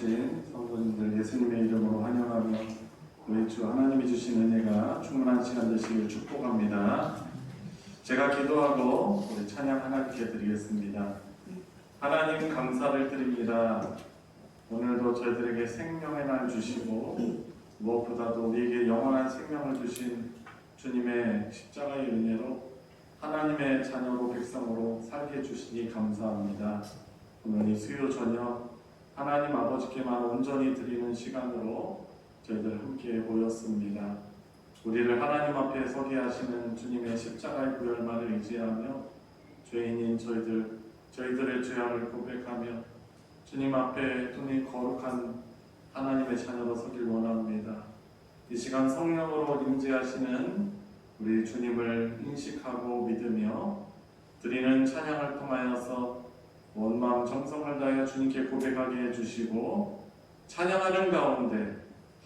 오신 성도님들 예수님의 이름으로 환영하며 우리 주 하나님이 주신 은혜가 충만한 시간 되시길 축복합니다. 제가 기도하고 우리 찬양 하나님께 드리겠습니다. 하나님 감사를 드립니다. 오늘도 저희들에게 생명의 날 주시고 무엇보다도 우리에게 영원한 생명을 주신 주님의 십자가의 은혜로 하나님의 자녀로 백성으로 살게 해주시니 감사합니다. 오늘 이 수요 저녁 하나님 아버지께만 온전히 드리는 시간으로 저희들 함께 모였습니다. 우리를 하나님 앞에 서게 하시는 주님의 십자가의 구열만을 의지하며 죄인인 저희들의 죄악을 고백하며 주님 앞에 눈이 거룩한 하나님의 자녀로 서길 원합니다. 이 시간 성령으로 임재하시는 우리 주님을 인식하고 믿으며 드리는 찬양을 통하여서 온 마음 정성을 다하여 주님께 고백하게 해주시고 찬양하는 가운데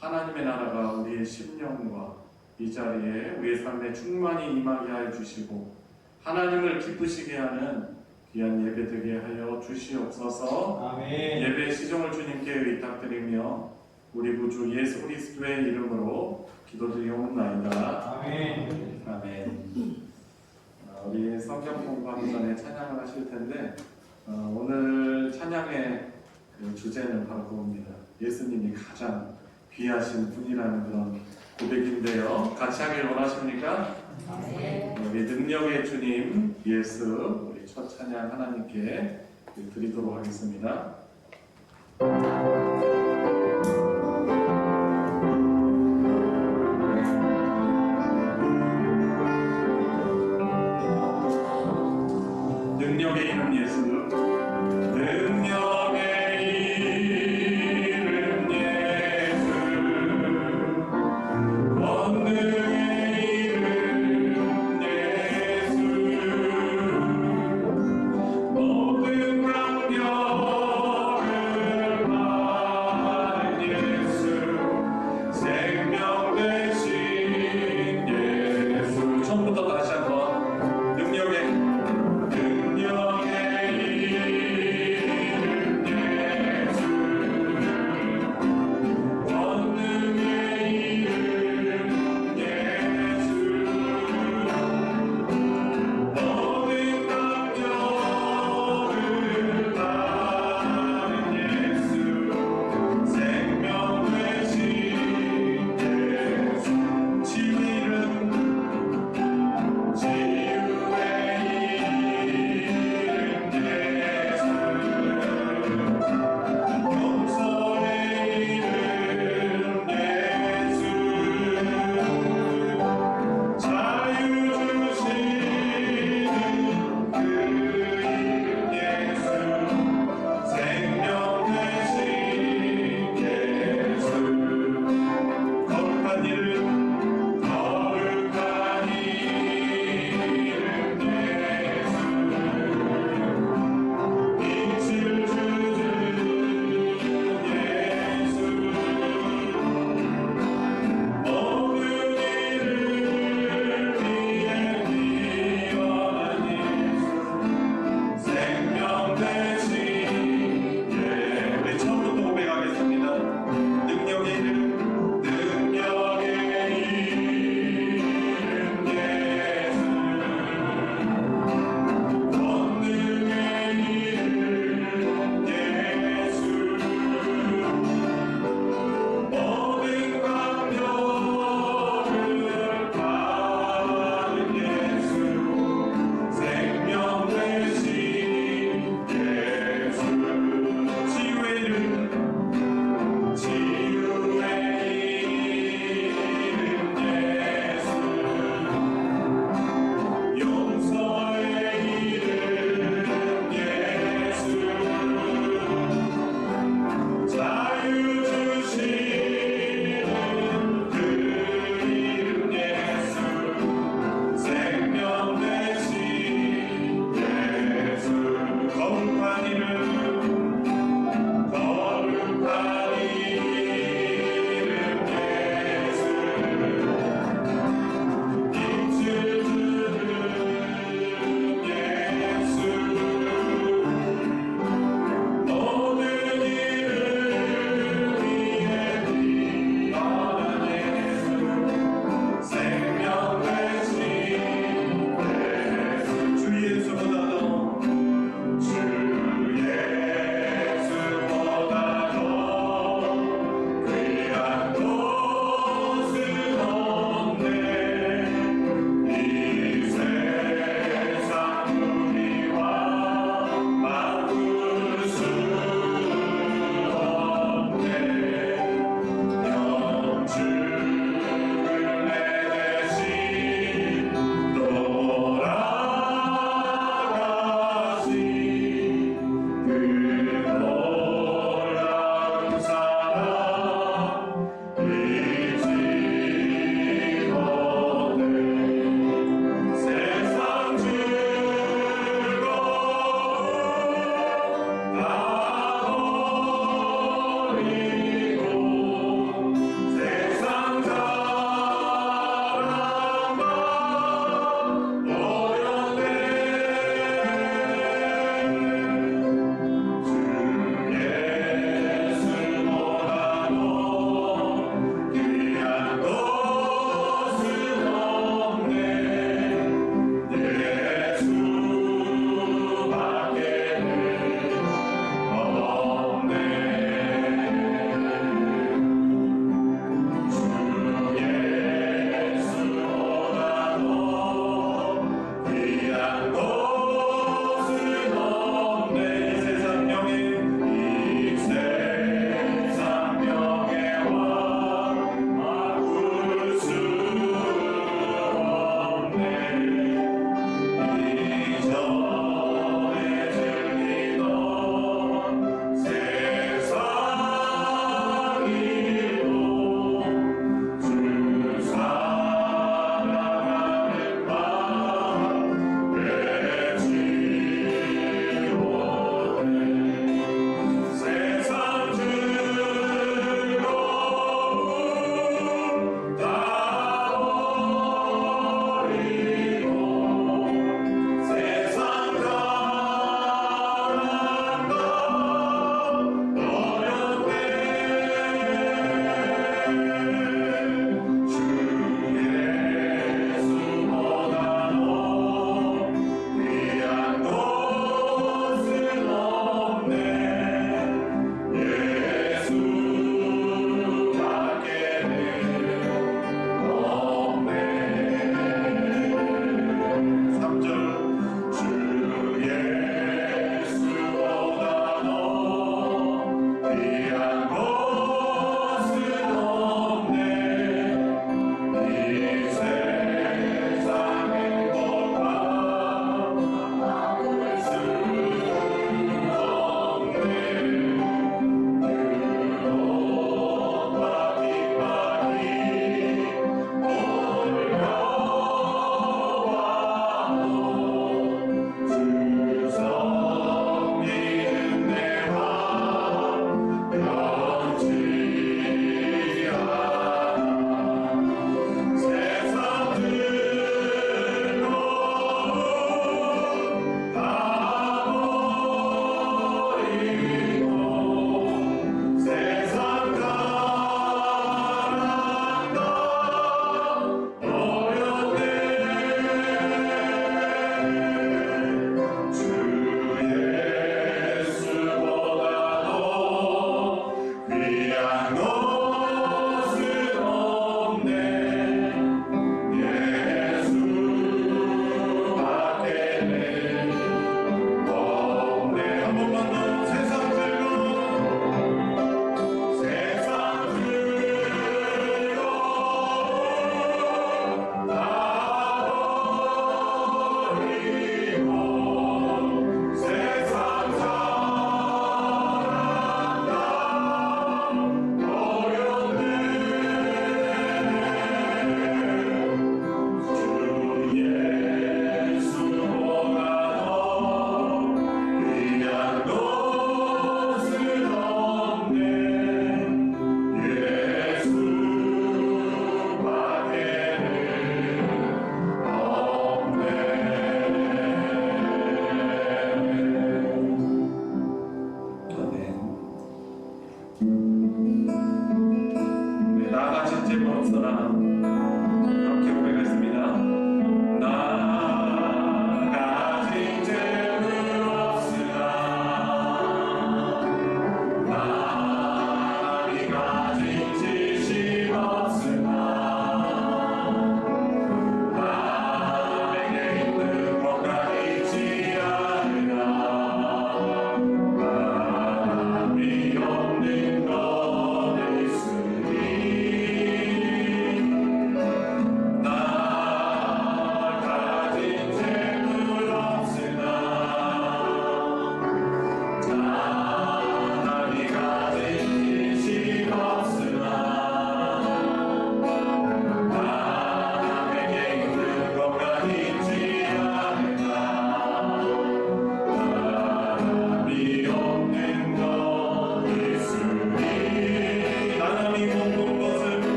하나님의 나라가 우리의 심령과 이 자리에 우리의 삶에 충만히 임하게 하여 주시고 하나님을 기쁘시게 하는 귀한 예배 되게 하여 주시옵소서. 아멘. 예배의 시종을 주님께 의탁드리며 우리 구주 예수 그리스도의 이름으로 기도드리옵나이다. 아멘. 아멘. 우리 성경 공부하기 전에 찬양을 하실 텐데 오늘 찬양의 그 주제는 바로 그겁니다. 예수님이 가장 귀하신 분이라는 그런 고백인데요. 같이 하길 원하십니까? 네. 우리 능력의 주님 예수 우리 첫 찬양 하나님께 드리도록 하겠습니다. 능력의 이름 예수 능력의 이름 예수 권능의 이름 예수 모든 강력을 받은 예수 생명 되신 예수 처음부터 다시 한번 능력의 이름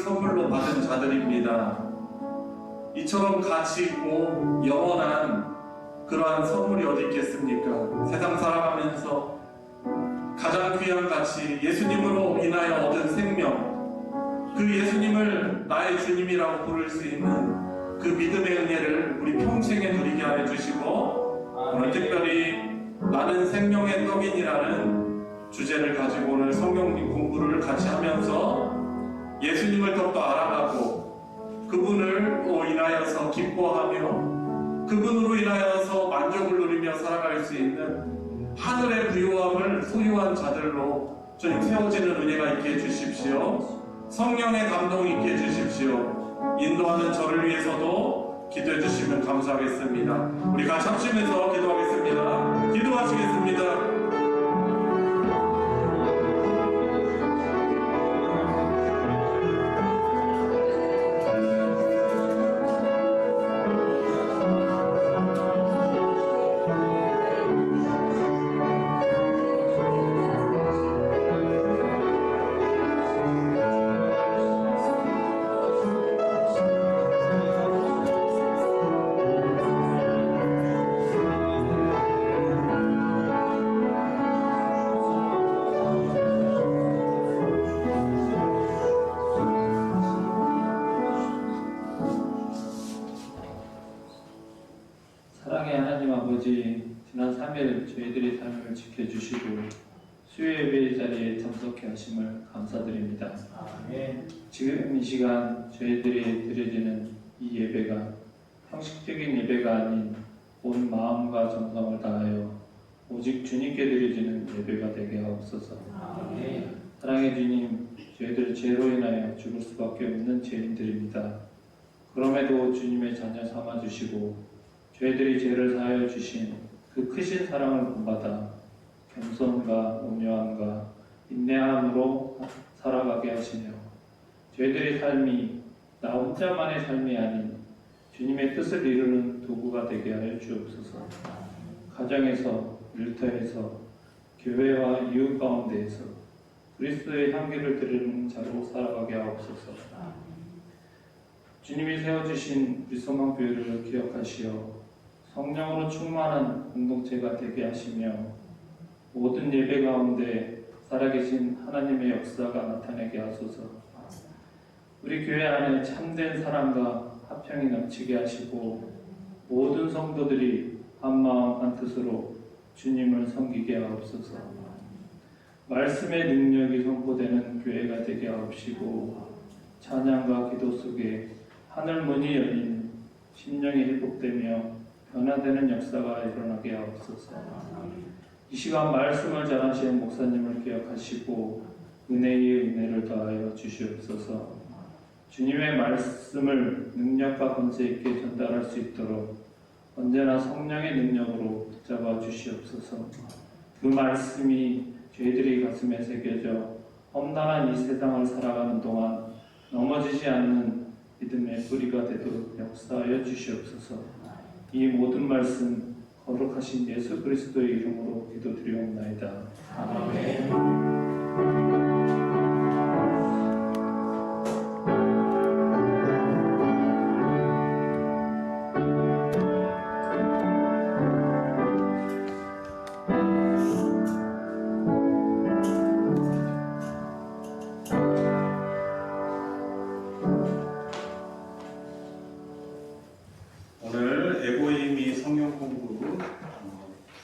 선물로 받은 자들입니다. 이처럼 가치 있고 영원한 그러한 선물이 어디 있겠습니까? 세상 살아가면서 가장 귀한 가치, 예수님으로 인하여 얻은 생명, 그 예수님을 나의 주님이라고 부를 수 있는 그 믿음의 은혜를 우리 평생에 누리게 하여 주시고, 오늘 특별히 나는 생명의 떡이니라는 주제를 가지고 오늘 성경 공부를 같이 하면서 예수님을 더욱더 알아가고 그분을 인하여서 기뻐하며 그분으로 인하여서 만족을 누리며 살아갈 수 있는 하늘의 부요함을 소유한 자들로 주님 세워지는 은혜가 있게 해주십시오. 성령의 감동이 있게 해주십시오. 인도하는 저를 위해서도 기도해 주시면 감사하겠습니다. 우리 같이 합심해서 기도하겠습니다. 기도하시겠습니다. 사랑의 하나님 아버지, 지난 3일 저희들의 삶을 지켜주시고 수요예배 자리에 참석해 하심을 감사드립니다. 지금 이 시간 저희들이 드려지는 이 예배가 형식적인 예배가 아닌 온 마음과 정성을 다하여 오직 주님께 드려지는 예배가 되게 하옵소서. 사랑의 주님, 저희들 죄로 인하여 죽을 수밖에 없는 죄인들입니다. 그럼에도 주님의 자녀 삼아주시고 저희들이 죄를 사하여 주신 그 크신 사랑을 본받아 겸손과 온유함과 인내함으로 살아가게 하시며 저희들의 삶이 나 혼자만의 삶이 아닌 주님의 뜻을 이루는 도구가 되게 하여 주옵소서. 가정에서, 일터에서, 교회와 이웃 가운데에서 그리스도의 향기를 드리는 자로 살아가게 하옵소서. 주님이 세워주신 우리 소망교회를 기억하시어 성령으로 충만한 공동체가 되게 하시며 모든 예배 가운데 살아계신 하나님의 역사가 나타나게 하소서. 우리 교회 안에 참된 사랑과 화평이 넘치게 하시고 모든 성도들이 한마음 한뜻으로 주님을 섬기게 하옵소서. 말씀의 능력이 선포되는 교회가 되게 하옵시고 찬양과 기도 속에 하늘 문이 열린 심령이 회복되며 변화되는 역사가 일어나게 하옵소서. 이 시간 말씀을 전하시는 목사님을 기억하시고 은혜의 은혜를 더하여 주시옵소서. 주님의 말씀을 능력과 권세 있게 전달할 수 있도록 언제나 성령의 능력으로 붙잡아 주시옵소서. 그 말씀이 저희들이 가슴에 새겨져 험난한 이 세상을 살아가는 동안 넘어지지 않는 믿음의 뿌리가 되도록 역사하여 주시옵소서. 이 모든 말씀 거룩하신 예수 그리스도의 이름으로 기도드리옵나이다. 아멘.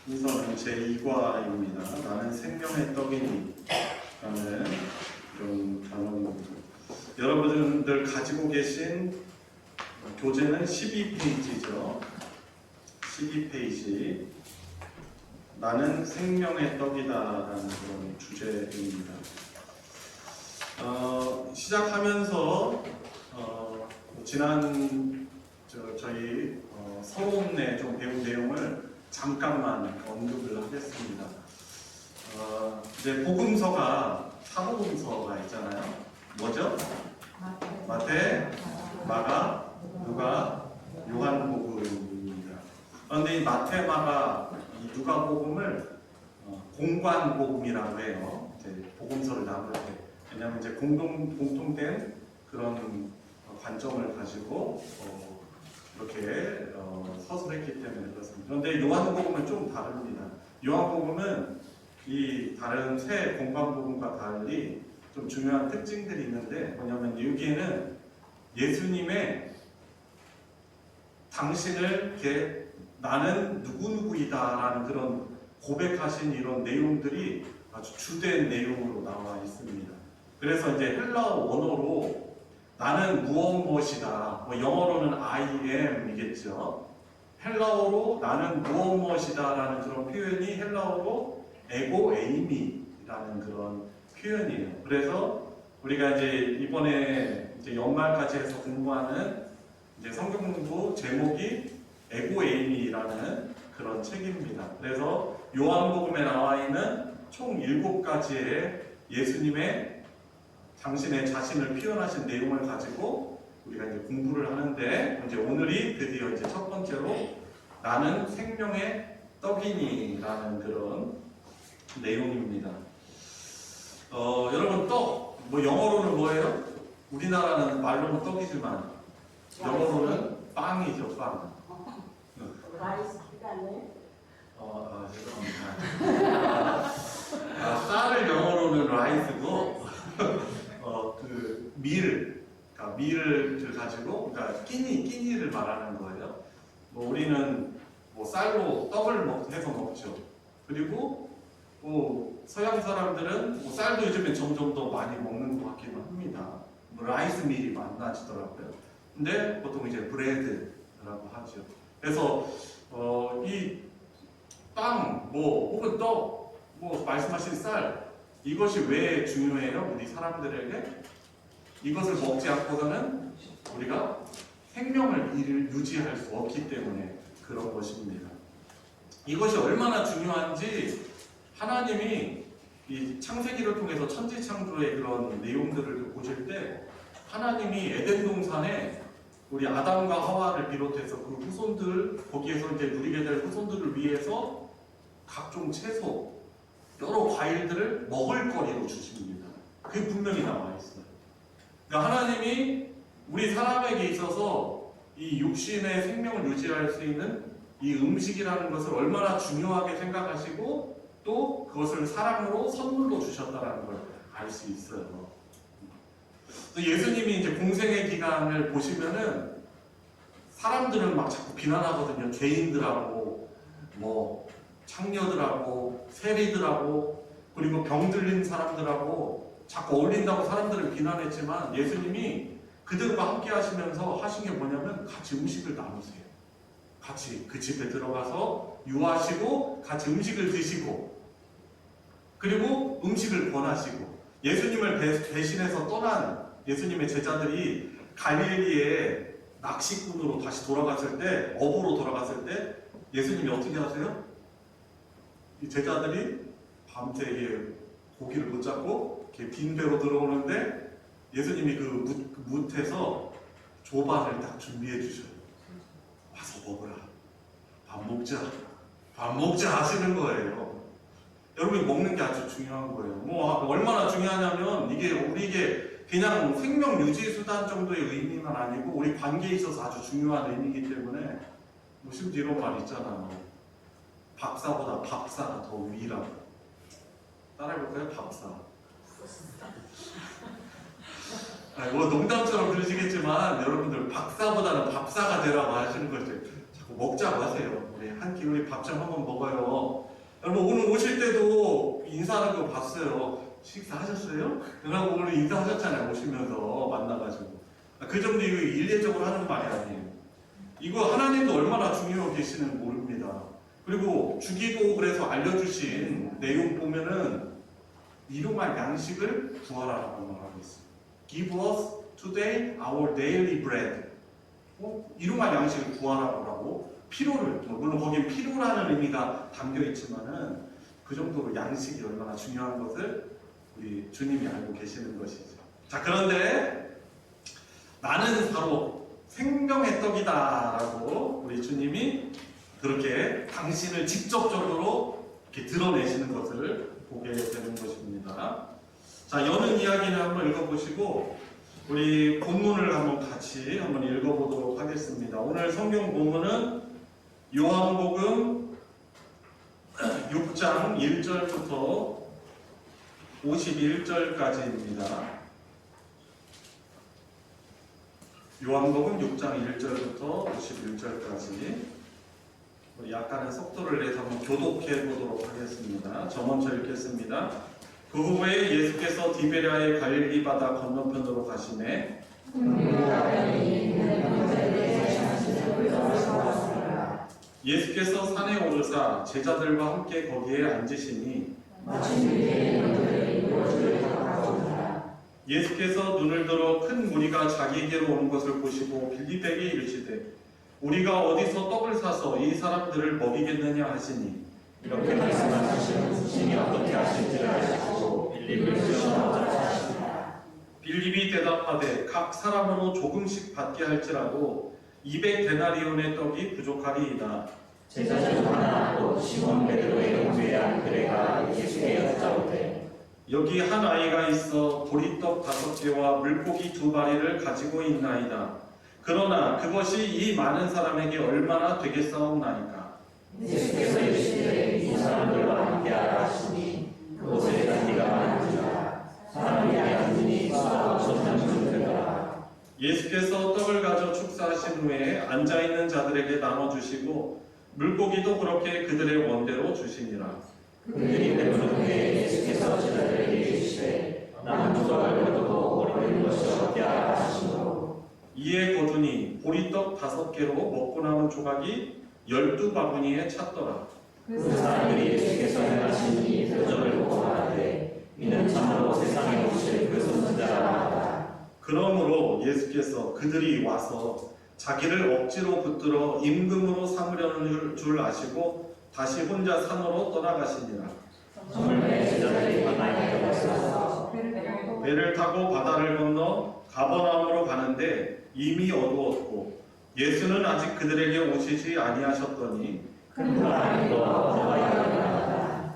순서는 제2과입니다. 나는 생명의 떡이니 라는 이런 단원입니다. 여러분들 가지고 계신 교재는 12페이지죠. 12페이지. 나는 생명의 떡이다라는 그런 주제입니다. 시작하면서 지난 저희 서론에 좀 배운 내용을 잠깐만 언급을 하겠습니다. 이제 복음서가 사복음서가 있잖아요. 뭐죠? 마태, 마가, 누가, 요한복음입니다. 그런데 이 마태, 마가, 이 누가복음을 공관복음이라고 해요. 이제 복음서를 나눌 때. 왜냐하면 이제 공통된 그런 관점을 가지고 이렇게 서술했기 때문에 그렇습니다. 그런데 요한복음은 좀 다릅니다. 요한복음은 이 다른 새 공관복음과 달리 좀 중요한 특징들이 있는데 뭐냐면 여기에는 예수님의 당신을 이렇게 나는 누구누구이다라는 그런 고백하신 이런 내용들이 아주 주된 내용으로 나와 있습니다. 그래서 이제 헬라어 원어로 나는 무엇무엇이다, 뭐 영어로는 I am이겠죠. 헬라어로 나는 무엇무엇이다라는 그런 표현이 헬라어로 에고 에이미라는 그런 표현이에요. 그래서 우리가 이제 이번에 이제 연말까지 해서 공부하는 이제 성경 공부 제목이 에고 에이미라는 그런 책입니다. 그래서 요한복음에 나와 있는 총 7가지의 예수님의 당신의 자신을 표현하신 내용을 가지고 우리가 이제 공부를 하는데 이제 오늘이 드디어 이제 첫 번째로 나는 생명의 떡이니라는 그런 내용입니다. 여러분 떡, 뭐 영어로는 뭐예요? 우리나라는 말로는 떡이지만 영어로는 빵이죠, 빵. 라이스 기간에 죄송합니다. 쌀을 영어로는 라이스고, 그러니까 밀을 가지고, 그러니까 끼니를 말하는 거예요. 뭐 우리는 뭐 쌀로 떡을 해서 먹죠. 그리고 뭐 서양 사람들은 뭐 쌀도 요즘에 점점 더 많이 먹는 것 같기는 합니다. 뭐 라이스 밀이 만나지더라고요. 근데 보통 이제 브레드라고 하죠. 그래서 이 빵, 뭐 혹은 떡, 뭐 말씀하신 쌀, 이것이 왜 중요해요? 우리 사람들에게 이것을 먹지 않고서는 우리가 생명을 유지할 수 없기 때문에 그런 것입니다. 이것이 얼마나 중요한지 하나님이 이 창세기를 통해서 천지창조의 그런 내용들을 보실 때 하나님이 에덴 동산에 우리 아담과 하와를 비롯해서 그 후손들, 거기에서 이제 누리게 될 후손들을 위해서 각종 채소, 여러 과일들을 먹을거리로 주십니다. 그게 분명히 나와 있어요. 그러니까 하나님이 우리 사람에게 있어서 이 육신의 생명을 유지할 수 있는 이 음식이라는 것을 얼마나 중요하게 생각하시고 또 그것을 사랑으로 선물로 주셨다는 걸 알 수 있어요. 예수님이 이제 공생의 기간을 보시면은 사람들은 막 자꾸 비난하거든요. 죄인들하고 뭐 창녀들하고 세리들하고 그리고 병들린 사람들하고 자꾸 어울린다고 사람들은 비난했지만 예수님이 그들과 함께 하시면서 하신 게 뭐냐면 같이 음식을 나누세요. 같이 그 집에 들어가서 유하시고 같이 음식을 드시고 그리고 음식을 권하시고 예수님을 대신해서 떠난 예수님의 제자들이 갈릴리에 낚시꾼으로 다시 돌아갔을 때, 어부로 돌아갔을 때 예수님이 어떻게 하세요? 이 제자들이 밤새 고기를 못 잡고 이렇게 빈 배로 들어오는데 예수님이 그 뭇에서 조반을 딱 준비해 주셔요. 와서 먹으라. 밥 먹자 하시는 거예요. 여러분이 먹는 게 아주 중요한 거예요. 뭐 얼마나 중요하냐면 이게 우리에게 그냥 생명 유지 수단 정도의 의미는 아니고 우리 관계에 있어서 아주 중요한 의미이기 때문에 뭐 심지어 이런 말 있잖아요. 박사보다 밥사가 더 위라고. 따라해볼까요? 밥사. 아니, 뭐 농담처럼 들으시겠지만 여러분들 박사보다는 밥사가 되라고 하시는 거죠. 자꾸 먹자고 하세요. 우리 한 끼 우리 밥 좀 한번 먹어요. 여러분 오늘 오실 때도 인사하는 거 봤어요. 식사하셨어요? 그러고 오늘 인사하셨잖아요. 오시면서 만나가지고. 그 정도 이거 일례적으로 하는 말이 아니에요. 이거 하나님도 얼마나 중요하게 계시는 모릅니다. 그리고 주기도 그래서 알려주신 내용 보면은 일용할 양식을 구하라라고 말하고 있어요. Give us today our daily bread. 일용할 양식을 구하라고 필요를, 물론 거기에 필요라는 의미가 담겨 있지만은 그 정도로 양식이 얼마나 중요한 것을 우리 주님이 알고 계시는 것이죠. 자, 그런데 나는 바로 생명의 떡이다라고 우리 주님이 그렇게 당신을 직접적으로 이렇게 드러내시는 것을 보게 되는 것입니다. 자, 여는 이야기를 한번 읽어보시고 우리 본문을 같이 읽어보도록 하겠습니다. 오늘 성경 본문은 요한복음 6장 1절부터 51절까지입니다. 요한복음 6장 1절부터 51절까지 약간의 속도를 내서 교독해 보도록 하겠습니다. 저 먼저 읽겠습니다. 그 후에 예수께서 디베랴의 갈릴리 바다 건너편으로 가시매 예수께서 산에 오르사 제자들과 함께 거기에 앉으시니 예수께서 눈을 들어 큰 무리가 자기에게로 오는 것을 보시고 빌립에게 이르시되 우리가 어디서 떡을 사서 이 사람들을 먹이겠느냐 하시니 이렇게 말씀하시면 신이 어떻게 하실지를 아시고 빌립을 시험하자 하시니라. 빌립이 대답하되 각 사람으로 조금씩 받게 할지라도 200데나리온의 떡이 부족하리이다. 제자 중 하나 또 시몬 베드로의 형제의 안드레가 예수께 여짜오되 여기 한 아이가 있어 보리떡 5개와 물고기 2마리를 가지고 있나이다. 그러나 그것이 이 많은 사람에게 얼마나 되겠사옵나이까. 예수께서 이르시되 이 사람들과 함께하라 하시니 그곳에 잔디가 많으니라. 사람이 앉으니 수가 없었던 줄 되더라. 예수께서 떡을 가져 축사하신 후에 앉아있는 자들에게 나눠주시고 물고기도 그렇게 그들의 원대로 주시니라. 그들이 배부른 후에 예수께서 제자들에게 이르시되 남은 조각을 거두고 버리는 것이 없게하라 하시므로 이에 거두니 보리떡 5개로 먹고 남은 조각이 12바구니에 찼더라. 그 사람들이 예수께서 행하신 이 표적을 보고 말하되 이는 참으로 세상에 오실 그 선지자라 하더라. 그러므로 예수께서 그들이 와서 자기를 억지로 붙들어 임금으로 삼으려는 줄 아시고 다시 혼자 산으로 떠나가시니라. 저물매 제자들이 바다에 들어가서 배를 타고 바다를 건너 가버나움으로 가는데 이미 어두웠고 예수는 아직 그들에게 오시지 아니하셨더니 큰 바람이 불어 너가 일어나라.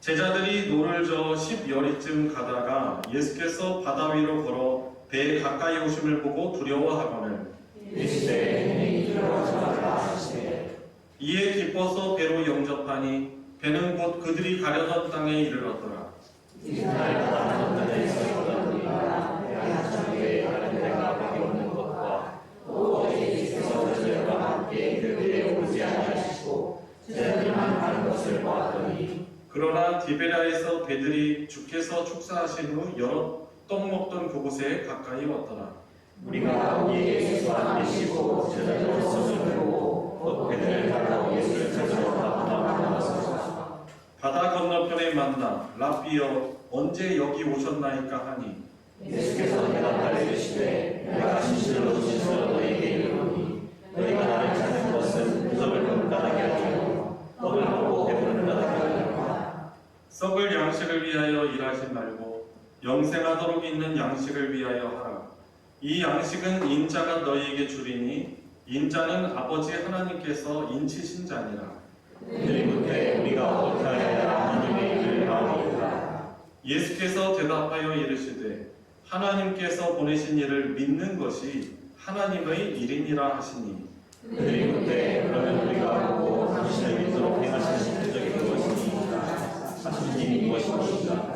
제자들이 노를 저어 10여리쯤 가다가 예수께서 바다 위로 걸어 배에 가까이 오심을 보고 두려워하거늘 이르시되 내게 들어가지 말라 하시되 이에 기뻐서 배로 영접하니 배는 곧 그들이 가려던 땅에 이르렀더라. 이튿날 바다 건너편에 서 있던 우리가 배 한쪽에 다른 배가 거기 오는 것과 또 예수께서 제자들과 함께 그 배에 오지 아니하시고 제자들만 가는 것을 보았더니 그러나 디베랴에서 배들이 주께서 축사하신 후 여러 떡 먹던 그곳에 가까이 왔더라. 우리가 거기에 예수와 계시고 제자들 서을 보고 곧 배들을 타고 예수를 찾으러 가버나움으로 나서서 바다 건너편에 만나 랍비여 언제 여기 오셨나이까 하니 예수께서 대답하여 이르시되 내가 진실로 진실로 너희에게 이르노니 너희가 나를 찾는 것은 부적을 못 가다게 하려 떡을 먹고 배부른 가다게 하려니와 썩을 양식을 위하여 일하지 말고 영생하도록 있는 양식을 위하여 하라. 이 양식은 인자가 너희에게 주리니 인자는 아버지 하나님께서 인치신 자니라. 그들이 묻되 우리가 어떻게 하여야 하나님의 일을 하오리까. 예수께서 대답하여 이르시되 하나님께서 보내신 이를 믿는 것이 하나님의 일이니라 하시니 그들이 묻되 그러면 우리가 보고 당신을 믿도록 행하시는 표적이 무엇이니까 하시님이 무엇이니까.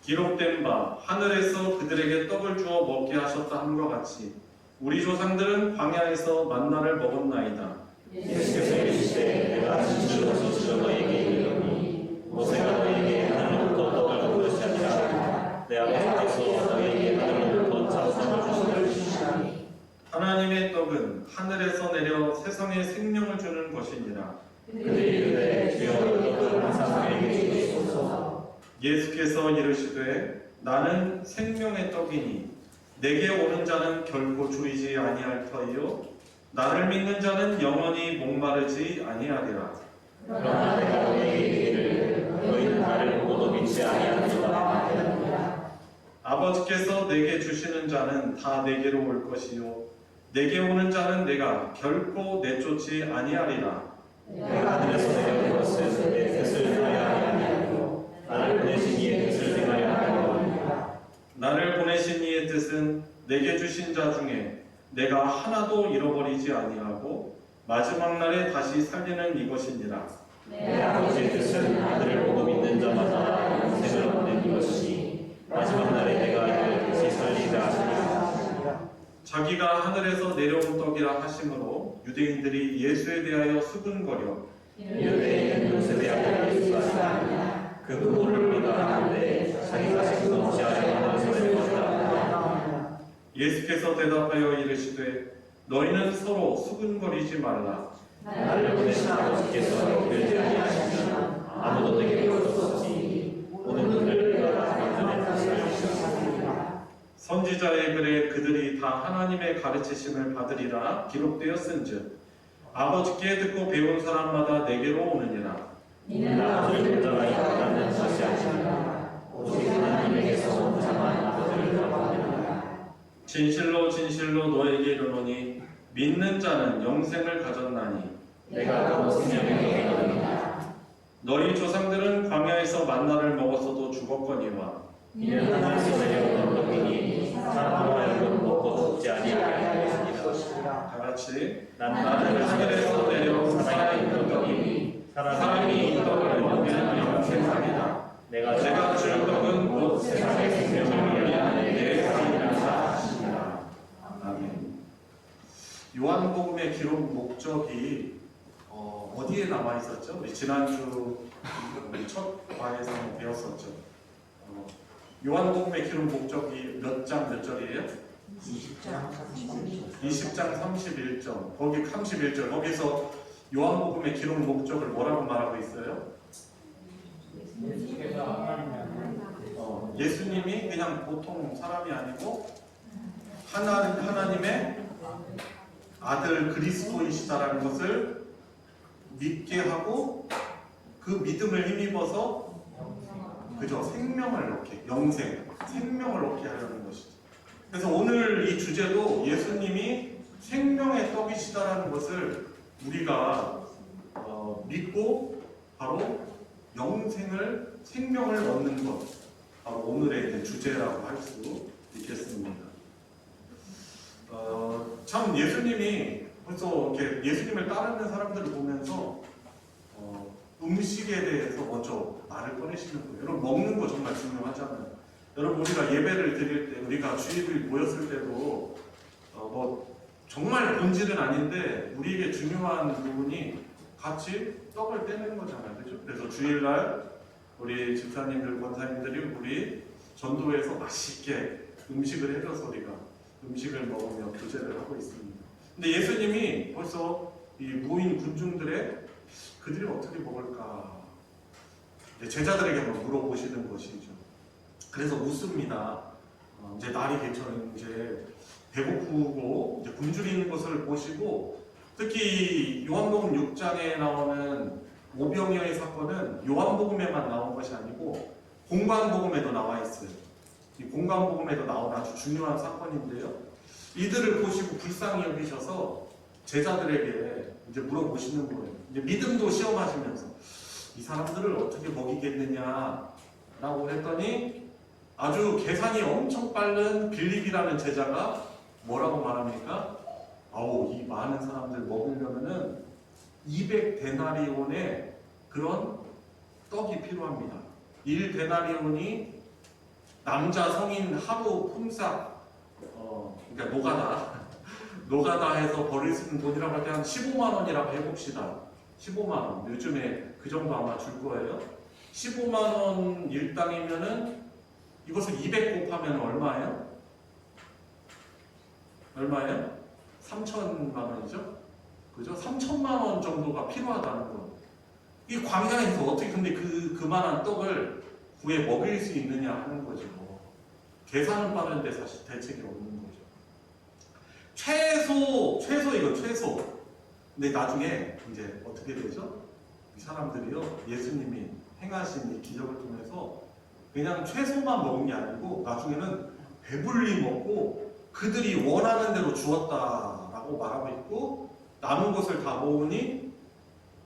기록된 바 하늘에서 그들에게 떡을 주어 먹게 하셨다 함과 같이 우리 조상들은 광야에서 만나를 먹었나이다. 예수께서 이르시되 내가 진실로 진실로 너희에게 이르노니 모세가 너희에게 하늘로부터 떡을 준 것이 아니라 내 아버지께서 너희에게 하늘로부터 참선을 주시나니 하나님의 떡은 하늘에서 내려 세상에 생명을 주는 것이니라. 그들이 이르되 주여 그 떡을 항상 우리에게 주시옵소서. 예수께서 이르시되 나는 생명의 떡이니 내게 오는 자는 결코 줄이지 아니할 터이요 나를 믿는 자는 영원히 목마르지 아니하리라. 그러나 내가 너희에게 이르기를 너희는 나를 보고도 믿지 아니하는도다 하였느니라. 아버지께서 내게 주시는 자는 다 내게로 올 것이요 내게 오는 자는 내가 결코 내쫓지 아니하리라. 내가 하늘에서 내려온 것은 내 뜻을 행하여 아니하고 나를 보내신 이의 뜻을 행하여 하려니라. 나를 보내신 이의 뜻은 내게 주신 자 중에 내가 하나도 잃어버리지 아니하고 마지막 날에 다시 살리는 이것이니라. 내 아버지의 뜻은 아들을 보고 믿는 자마다 영생을 얻는 이것이니 마지막 날에 내가 이를 다시 살리자 하시니라. 자기가 하늘에서 내려온 떡이라 하심으로 유대인들이 예수에 대하여 수군거려 이르되 이는 요셉의 아들 예수가 아니냐. 그 부모를 우리가 아는데 자기가 지금 어찌하여 하늘에서 내려왔다. 예수께서 대답하여 이르시되 너희는 서로 수군거리지 말라. 나를 보내신 아버지께서 이르지 아니하시면 아무도 내게 볼 수 없으니 모든 분을 내가 마지막 전에 다시 살리시리라. 선지자의 글에 그들이 다 하나님의 가르치심을 받으리라 기록되었은즉 아버지께 듣고 배운 사람마다 내게로 오느니라. 이는 아버지를 본 자가 있지 않는 것이 아니라 오직 하나님에게서 온 자만 아버지를 들어가느니라. 진실로 진실로 너에게 이르노니 믿는 자는 영생을 가졌나니 내가 곧 생명의 떡이니라. 너희 조상들은 광야에서 만나를 먹었어도 죽었거니와 이는 하나님께서 내려온 떡이니 사람으로 하여금 먹고 죽지 아니하게 하였습니다. 다 같이 나는 하늘에서 내려온 살아있는 떡이니 사람이 이 떡을 먹으면 영생하리라. 내가 줄 떡은 곧 세상의 생명을 위한 내 살이라 하시니라. 아멘. 요한복음의 기록 목적이 어디에 남아 있었죠? 우리 지난주 우리 첫 과에서 배웠었죠. 요한복음의 기록 목적이 몇 장 몇 절이에요? 20장 31절. 거기 31절. 거기서 요한복음의 기록 목적을 뭐라고 말하고 있어요? 예수님이 그냥 보통 사람이 아니고 하나님의 아들 그리스도이시다라는 것을 믿게 하고 그 믿음을 힘입어서 그죠? 생명을 얻게, 생명을 얻게 하려는 것이죠. 그래서 오늘 이 주제도 예수님이 생명의 떡이시다라는 것을 우리가 믿고 바로 생명을 얻는 것, 바로 오늘의 주제라고 할 수 있겠습니다. 참 예수님이 벌써 이렇게 예수님을 따르는 사람들을 보면서 음식에 대해서 먼저 말을 꺼내시는 거예요. 여러분 먹는 거 정말 중요하잖아요. 여러분 우리가 예배를 드릴 때 우리가 주일을 모였을 때도 뭐 정말 본질은 아닌데 우리에게 중요한 부분이 같이 떡을 떼는 거잖아요. 그죠? 그래서 주일날 우리 집사님들, 권사님들이 우리 전도에서 맛있게 음식을 해줘서 우리가 음식을 먹으며 교제를 하고 있습니다. 근데 예수님이 벌써 이 모인 군중들의 그들이 어떻게 먹을까 제자들에게 한번 물어보시는 것이죠. 그래서 묻습니다. 이제 날이 개천 이제 배고프고 이제 굶주리는 것을 보시고 특히 요한복음 6장에 나오는 오병이어의 사건은 요한복음에만 나온 것이 아니고 공관복음에도 나와 있어요. 이 공관복음에도 나온 아주 중요한 사건인데요. 이들을 보시고 불쌍히 여기셔서 제자들에게 이제 물어보시는 거예요. 이제 믿음도 시험하시면서 이 사람들을 어떻게 먹이겠느냐라고 했더니 아주 계산이 엄청 빠른 빌립이라는 제자가 뭐라고 말합니까? 아우 이 많은 사람들 먹으려면은 200데나리온의 그런 떡이 필요합니다. 1데나리온이 남자 성인 하루 품삯 그러니까 노가다 해서 벌을 수 있는 돈이라고 할 때 한 15만 원이라고 해봅시다. 15만 원. 요즘에 그 정도 아마 줄 거예요. 15만 원 일당이면은 이것을 200 곱하면 얼마예요? 얼마예요? 3천만 원이죠? 그죠? 3천만 원 정도가 필요하다는 거. 이 광야에서 어떻게 근데 그만한 떡을 구해 먹일 수 있느냐 하는 거죠. 계산은 빠른데 사실 대책이 없는 거죠. 최소. 근데 나중에 이제 어떻게 되죠? 이 사람들이요, 예수님이 행하신 이 기적을 통해서 그냥 최소만 먹은 게 아니고 나중에는 배불리 먹고 그들이 원하는 대로 주었다라고 말하고 있고 남은 것을 다 모으니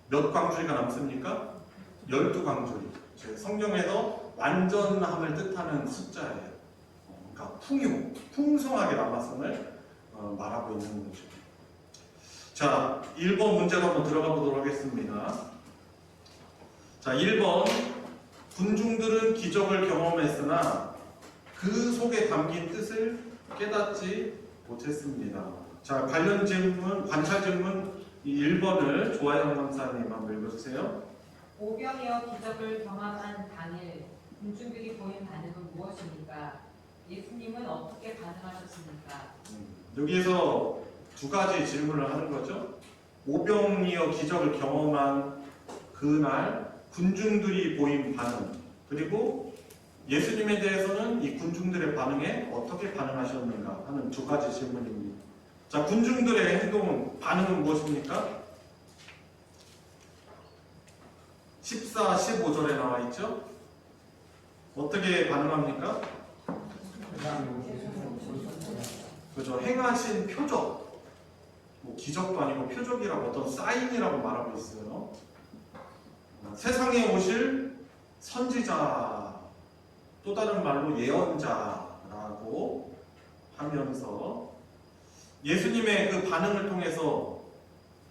몇 광주리가 남습니까? 12광주리. 성경에서 완전함을 뜻하는 숫자예요. 그러니까 풍성하게 남았음을 말하고 있는 거죠. 자, 1번 문제로 한번 들어가 보도록 하겠습니다. 자, 1번. 군중들은 기적을 경험했으나 그 속에 담긴 뜻을 깨닫지 못했습니다. 자, 관련 질문, 관찰 질문 1번을 조아영 강사님 한번 읽어주세요. 오병이어 기적을 경험한 당일 군중들이 보인 반응은 무엇입니까? 예수님은 어떻게 반응하셨습니까? 여기에서 두 가지 질문을 하는 거죠. 오병이어 기적을 경험한 그날 군중들이 보인 반응, 그리고 예수님에 대해서는 이 군중들의 반응에 어떻게 반응하셨는가 하는 두 가지 질문입니다. 자, 군중들의 행동, 반응은 무엇입니까? 14, 15절에 나와 있죠? 어떻게 반응합니까? 그죠? 행하신 표적, 뭐 기적도 아니고 표적이라고 어떤 사인이라고 말하고 있어요. 세상에 오실 선지자, 또 다른 말로 예언자라고 하면서 예수님의 그 반응을 통해서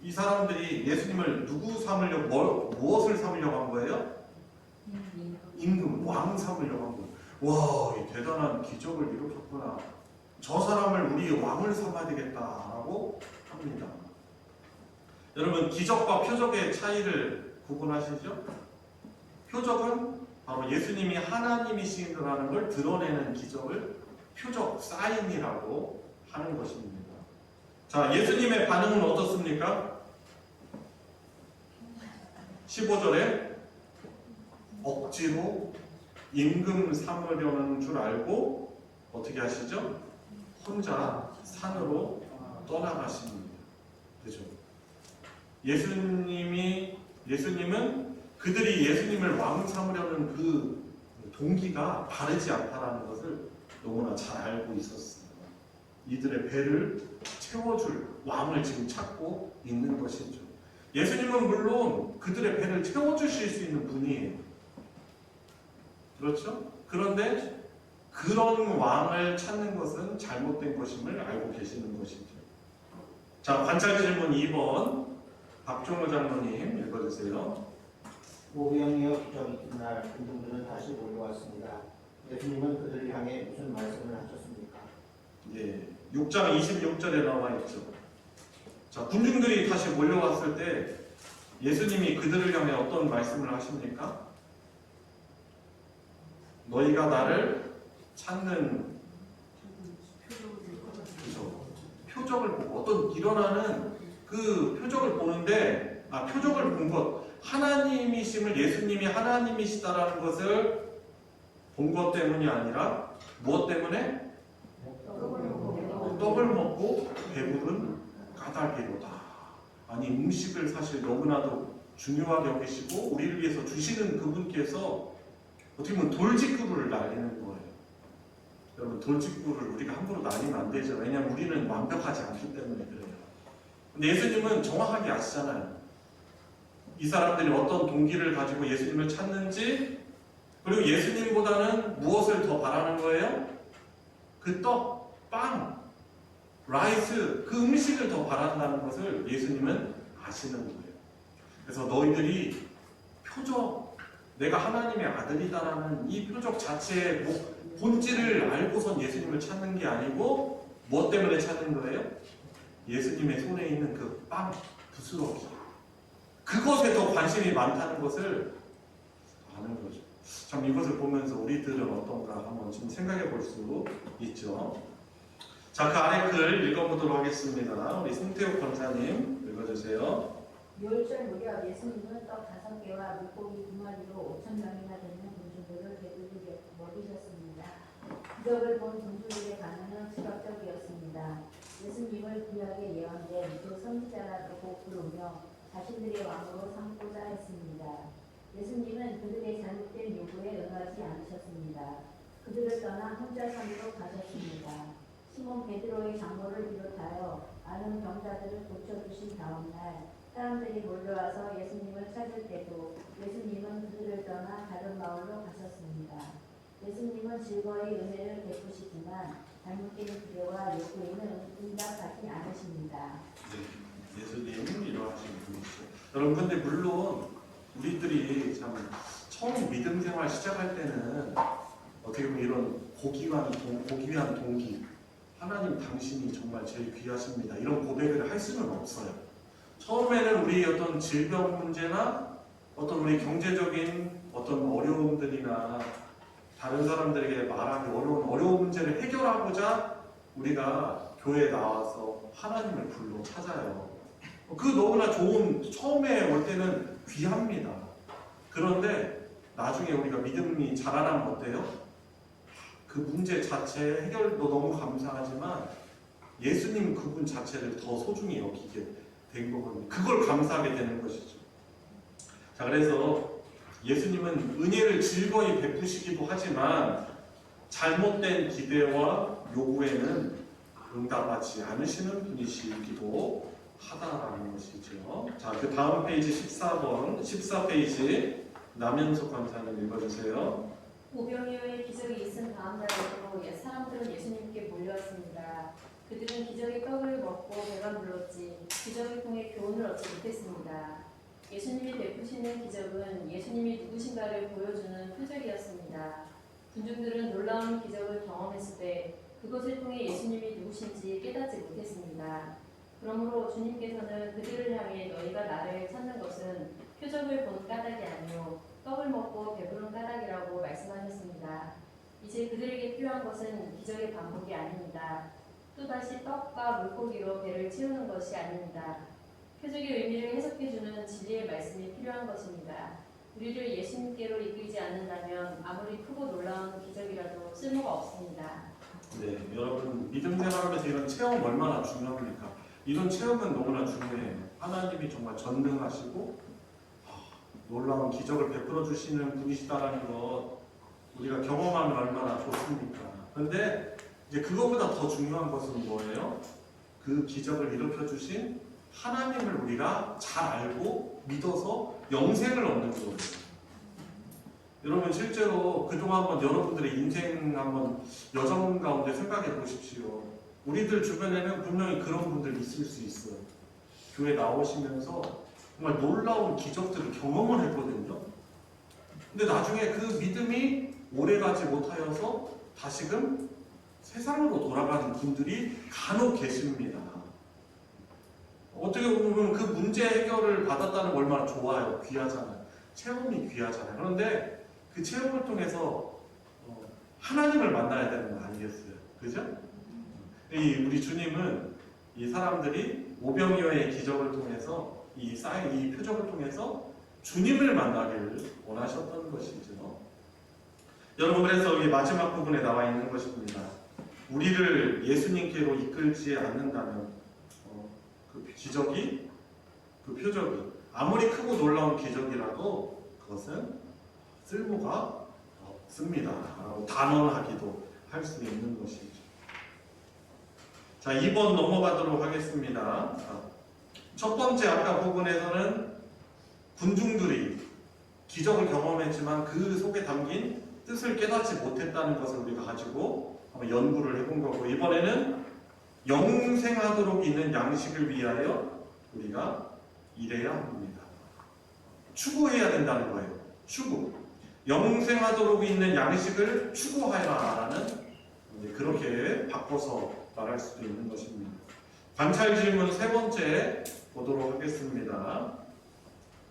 이 사람들이 예수님을 누구 삼으려고, 무엇을 삼으려고 한 거예요? 임금, 왕 삼으려고 한 거예요. 와, 이 대단한 기적을 일으켰구나. 저 사람을 우리 왕을 삼아야 되겠다라고 합니다. 여러분, 기적과 표적의 차이를 구분하시죠? 표적은 바로 예수님이 하나님이시라는 걸 드러내는 기적을 표적, 사인이라고 하는 것입니다. 자, 예수님의 반응은 어떻습니까? 15절에 억지로 임금 삼으려는 줄 알고 어떻게 하시죠? 혼자 산으로 떠나가십니다. 그죠? 예수님은 그들이 예수님을 왕 삼으려는 그 동기가 바르지 않다라는 것을 너무나 잘 알고 있었습니다. 이들의 배를 채워줄 왕을 지금 찾고 있는 것이죠. 예수님은 물론 그들의 배를 채워주실 수 있는 분이에요. 그렇죠? 그런데 그런 왕을 찾는 것은 잘못된 것임을 알고 계시는 것이죠. 자, 관찰 질문 2번 박종호 장로님 읽어주세요. 오병이어 기적이 있날 군중들은 다시 몰려왔습니다. 예수님은 그들을 향해 무슨 말씀을 하셨습니까? 예, 6장 26절에 나와 있죠. 자, 군중들이 다시 몰려왔을 때 예수님이 그들을 향해 어떤 말씀을 하십니까? 너희가 나를 찾는 표적을 보고 어떤 일어나는 그 표적을 보는데 표적을 본 것, 하나님이심을 예수님이 하나님이시다라는 것을 본 것 때문이 아니라 무엇 때문에? 떡을 먹고 배부른 까닭이로다. 아니, 음식을 사실 너무나도 중요하게 여기시고 우리를 위해서 주시는 그분께서 어떻게 보면 돌직구를 날리는 거예요. 여러분, 돌직구를 우리가 함부로 날리면 안 되죠. 왜냐하면 우리는 완벽하지 않기 때문에 그래요. 근데 예수님은 정확하게 아시잖아요. 이 사람들이 어떤 동기를 가지고 예수님을 찾는지, 그리고 예수님보다는 무엇을 더 바라는 거예요? 그 떡, 빵, 라이스, 그 음식을 더 바란다는 것을 예수님은 아시는 거예요. 그래서 너희들이 표적, 내가 하나님의 아들이다라는 이 표적 자체의 본질을 알고선 예수님을 찾는 게 아니고 무엇 때문에 찾는 거예요? 예수님의 손에 있는 그 빵, 부스러기, 그것에 더 관심이 많다는 것을 아는 거죠. 참, 이것을 보면서 우리들은 어떤가 한번 좀 생각해 볼 수 있죠. 자, 그 아래 글 읽어보도록 하겠습니다. 우리 송태욱 권사님 읽어주세요. 멸절 무렵 예수님은 떡 5개와 물고기 2마리로 5,000명이나 되는 군중들을 배부르게 먹이셨습니다. 기적을 본 군중들의 반응은 즉각적이었습니다. 예수님을 구약에 예언된 그 선지자라고 부르며 자신들의 왕으로 삼고자 했습니다. 예수님은 그들의 잘못된 요구에 응하지 않으셨습니다. 그들을 떠나 혼자 산으로 가셨습니다. 시몬 베드로의 장모를 비롯하여 많은 병자들을 고쳐주신 다음날 사람들이 몰려와서 예수님을 찾을 때도 예수님은 그들을 떠나 다른 마을로 가셨습니다. 예수님은 즐거이 은혜를 베푸시지만 잘못된 기대와 욕구에는 응답하지 않으십니다. 네, 예수님은 이러하신 분이죠. 여러분, 근데 물론 우리들이 참 처음 믿음 생활 시작할 때는 어떻게 보면 이런 고귀한 동기, 하나님 당신이 정말 제일 귀하십니다, 이런 고백을 할 수는 없어요. 처음에는 우리 어떤 질병 문제나 어떤 우리 경제적인 어떤 어려움들이나 다른 사람들에게 말하기 어려운 문제를 해결하고자 우리가 교회에 나와서 하나님을 불러 찾아요. 그 너무나 좋은, 처음에 올 때는 귀합니다. 그런데 나중에 우리가 믿음이 자라나면 어때요? 그 문제 자체 해결도 너무 감사하지만 예수님 그분 자체를 더 소중히 여기게 된 거거든요. 그걸 감사하게 되는 것이죠. 자, 그래서 예수님은 은혜를 즐거이 베푸시기도 하지만 잘못된 기대와 요구에는 응답하지 않으시는 분이시기도 하다라는 것이죠. 자, 그 다음 페이지 14페이지 남현석 권사님 읽어주세요. 오병이어의 기적이 있은 다음 날에도 사람들은 예수님께 몰려왔습니다. 그들은 기적의 떡을 먹고 배가 불렀지 기적을 통해 교훈을 얻지 못했습니다. 예수님이 베푸시는 기적은 예수님이 누구신가를 보여주는 표적이었습니다. 군중들은 놀라운 기적을 경험했을 때 그것을 통해 예수님이 누구신지 깨닫지 못했습니다. 그러므로 주님께서는 그들을 향해 너희가 나를 찾는 것은 표적을 본 까닭이 아니요 떡을 먹고 배부른 까닭이라고 말씀하셨습니다. 이제 그들에게 필요한 것은 기적의 반복이 아닙니다. 또다시 떡과 물고기로 배를 채우는 것이 아닙니다. 표적의 의미를 해석해주는 진리의 말씀이 필요한 것입니다. 우리를 예수님께로 이끌지 않는다면 아무리 크고 놀라운 기적이라도 쓸모가 없습니다. 네, 여러분 믿음 생활하면서 이런 체험 얼마나 중요합니까? 이런 체험은 너무나 중요해요. 하나님이 정말 전능하시고 놀라운 기적을 베풀어 주시는 분이시다라는 것 우리가 경험하면 얼마나 좋습니까? 그런데 이제 그거보다 더 중요한 것은 뭐예요? 그 기적을 일으켜 주신 하나님을 우리가 잘 알고 믿어서 영생을 얻는 거예요. 여러분 실제로 그동안 한번 여러분들의 인생 한번 여정 가운데 생각해 보십시오. 우리들 주변에는 분명히 그런 분들 있을 수 있어요. 교회 나오시면서 정말 놀라운 기적들을 경험을 했거든요. 근데 나중에 그 믿음이 오래가지 못하여서 다시금 세상으로 돌아가는 분들이 간혹 계십니다. 어떻게 보면 그 문제 해결을 받았다는 거 얼마나 좋아요. 귀하잖아요. 체험이 귀하잖아요. 그런데 그 체험을 통해서 하나님을 만나야 되는 거 아니겠어요? 그죠? 우리 주님은 이 사람들이 오병이어의 기적을 통해서 이 표적을 통해서 주님을 만나기를 원하셨던 것이죠. 여러분 그래서 이 마지막 부분에 나와 있는 것입니다. 우리를 예수님께로 이끌지 않는다면 그 기적이, 그 표적이 아무리 크고 놀라운 기적이라도 그것은 쓸모가 없습니다. 단언하기도 할 수 있는 것이죠. 자, 2번 넘어가도록 하겠습니다. 첫 번째 아까 부분에서는 군중들이 기적을 경험했지만 그 속에 담긴 뜻을 깨닫지 못했다는 것을 우리가 가지고 한번 연구를 해본 거고, 이번에는 영생하도록 있는 양식을 위하여 우리가 일해야 합니다. 추구해야 된다는 거예요. 추구. 영생하도록 있는 양식을 추구하라라는, 그렇게 바꿔서 말할 수도 있는 것입니다. 관찰 질문 세 번째 보도록 하겠습니다.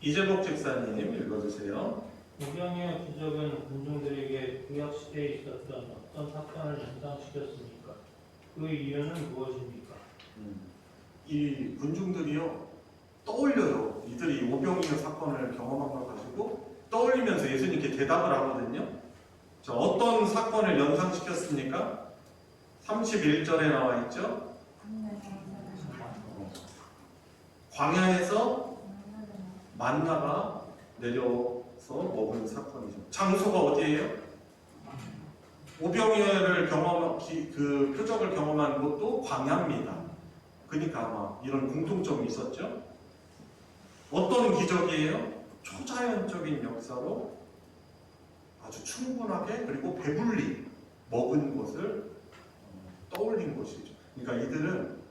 이재복 집사님 읽어주세요. 오병이어 기적은 군중들에게 구약 시대에 있었던 어떤 사건을 연상시켰습니까? 그 이유는 무엇입니까? 이 군중들이요 떠올려요. 이들이 오병이어 사건을 경험한 걸 가지고 떠올리면서 예수님께 대답을 하거든요. 자, 어떤 사건을 연상시켰습니까? 31절에 나와 있죠. 광야에서 만나가 내려서 먹은 사건이죠. 장소가 어디예요? 오병이어를 그 표적을 경험한 곳도 광야입니다. 그러니까 아마 이런 공통점이 있었죠. 어떤 기적이에요? 초자연적인 역사로 아주 충분하게 그리고 배불리 먹은 것을 떠올린 것이죠. 그러니까 이들은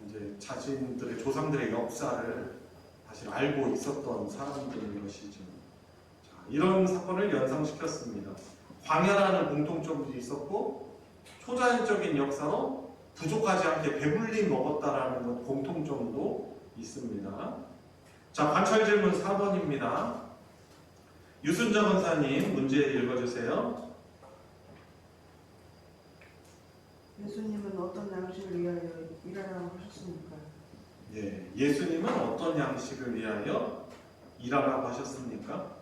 이제 자신들의 조상들의 역사를 사실 알고 있었던 사람들인 것이죠. 자, 이런 사건을 연상시켰습니다. 광야라는 공통점도 있었고 초자연적인 역사로 부족하지 않게 배불리 먹었다라는 것 공통점도 있습니다. 자, 관찰 질문 4번입니다. 유순자 권사님 문제 읽어주세요. 예수님은 어떤 양식을 위하여 일하라고 하셨습니까? 예, 예수님은 어떤 양식을 위하여 일하라고 하셨습니까?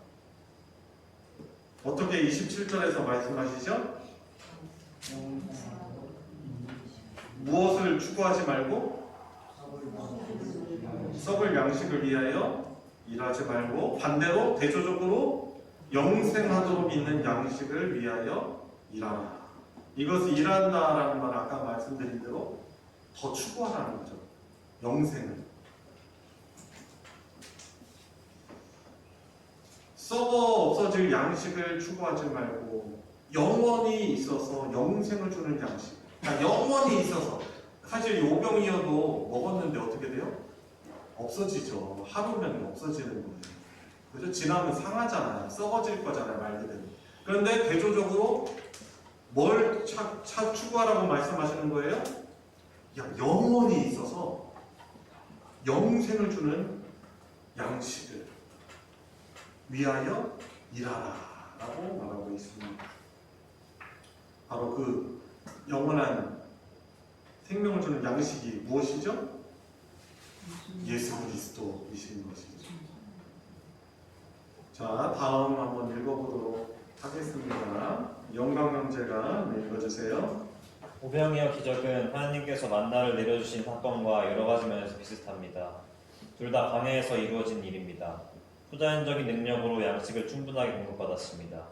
어떻게 27절에서 말씀하시죠? 무엇을 추구하지 말고 썩을 양식을 위하여 일하지 말고 반대로 대조적으로 영생하도록 있는 양식을 위하여 일하라. 이것을 일한다라는 말 아까 말씀드린 대로 더 추구하라는 거죠. 영생을. 썩어 없어질 양식을 추구하지 말고 영원히 있어서 영생을 주는 양식. 그러니까 영원히 있어서 사실 이 오병이어도 먹었는데 어떻게 돼요? 없어지죠. 하루면 없어지는 거예요. 그죠? 지나면 상하잖아요. 썩어질 거잖아요, 말 그대로. 그런데 대조적으로 뭘 추구하라고 말씀하시는 거예요? 영원히 있어서 영생을 주는 양식을 위하여 일하라 라고 말하고 있습니다. 바로 그 영원한 생명을 주는 양식이 무엇이죠? 예수 그리스도이신 것이죠. 자, 다음 한번 읽어보도록 하겠습니다. 영광 형제가 읽어주세요. 오병이어 기적은 하나님께서 만나를 내려주신 사건과 여러 가지 면에서 비슷합니다. 둘 다 광야에서 이루어진 일입니다. 초자연적인 능력으로 양식을 충분하게 공급받았습니다.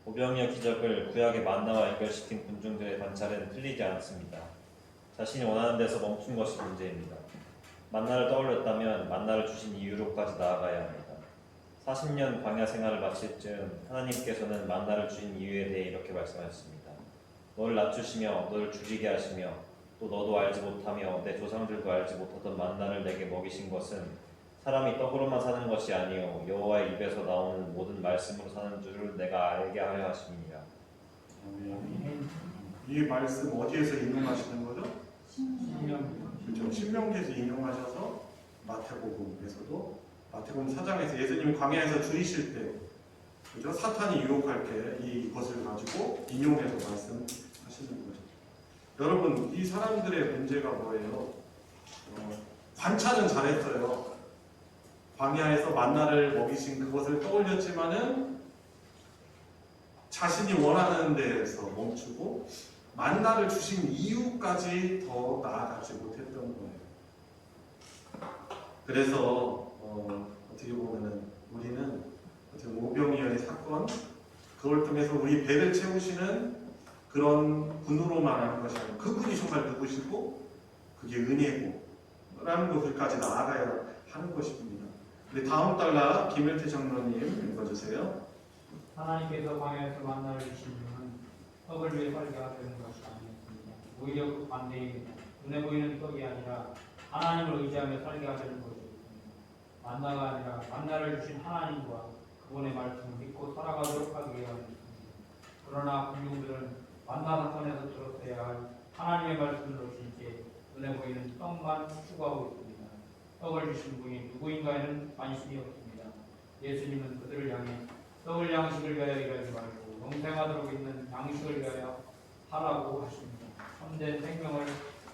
오병이어 기적을 구약의 만나와 연결시킨 군중들의 관찰은 틀리지 않습니다. 자신이 원하는 데서 멈춘 것이 문제입니다. 만나를 떠올렸다면 만나를 주신 이유로까지 나아가야 합니다. 40년 광야 생활을 마칠 즈음 하나님께서는 만나를 주신 이유에 대해 이렇게 말씀하셨습니다. 너를 낮추시며 너를 줄이게 하시며 또 너도 알지 못하며 내 조상들도 알지 못하던 만나를 내게 먹이신 것은 사람이 떡으로만 사는 것이 아니요 여호와의 입에서 나오는 모든 말씀으로 사는 줄을 내가 알게 하려 하심이니라. 이 말씀 어디에서 인용하시는 거죠? 그렇죠. 신명기에서 인용하셔서 마태복음에서도 마태복음 4장에서 예수님이 광야에서 줄이실 때 그죠? 사탄이 유혹할 때 이것을 가지고 인용해서 말씀하시는 거죠. 여러분, 이 사람들의 문제가 뭐예요? 관찰은 잘했어요. 광야에서 만나를 먹이신 그것을 떠올렸지만은 자신이 원하는 데에서 멈추고 만나를 주신 이유까지 더 나아가지 못했던 거예요. 그래서 어떻게 보면은 우리는 오병이어의 사건 그걸 통해서 우리 배를 채우시는 그런 분으로만 하는 것이 아니고 그분이 정말 누구시고 그게 은혜고 라는 것을까지 나아가야 하는 것입니다. 우리 다음 달라 김일태 장로님 읽어주세요. 하나님께서 광야에서 만나를 주신 이유는 떡을 위해 살게 하려는 것이 아니었습니다. 오히려 그 반대입니다. 눈에 보이는 떡이 아니라 하나님을 의지하며 살게 하려는 것이었습니다. 만나가 아니라 만나를 주신 하나님과 그분의 말씀을 믿고 살아가도록 하기 위함이었습니다. 그러나 군중들은 만나 사건에서 들었어야 할 하나님의 말씀을 놓친 채 눈에 보이는 떡만 추구하고 있습니다. 떡을 주신 분이 누구인가에는 관심이 없습니다. 예수님은 그들을 향해 떡을 양식을 위하여 일하지 말고 영생하도록 있는 양식을 위하여 하라고 하십니다. 참된 생명을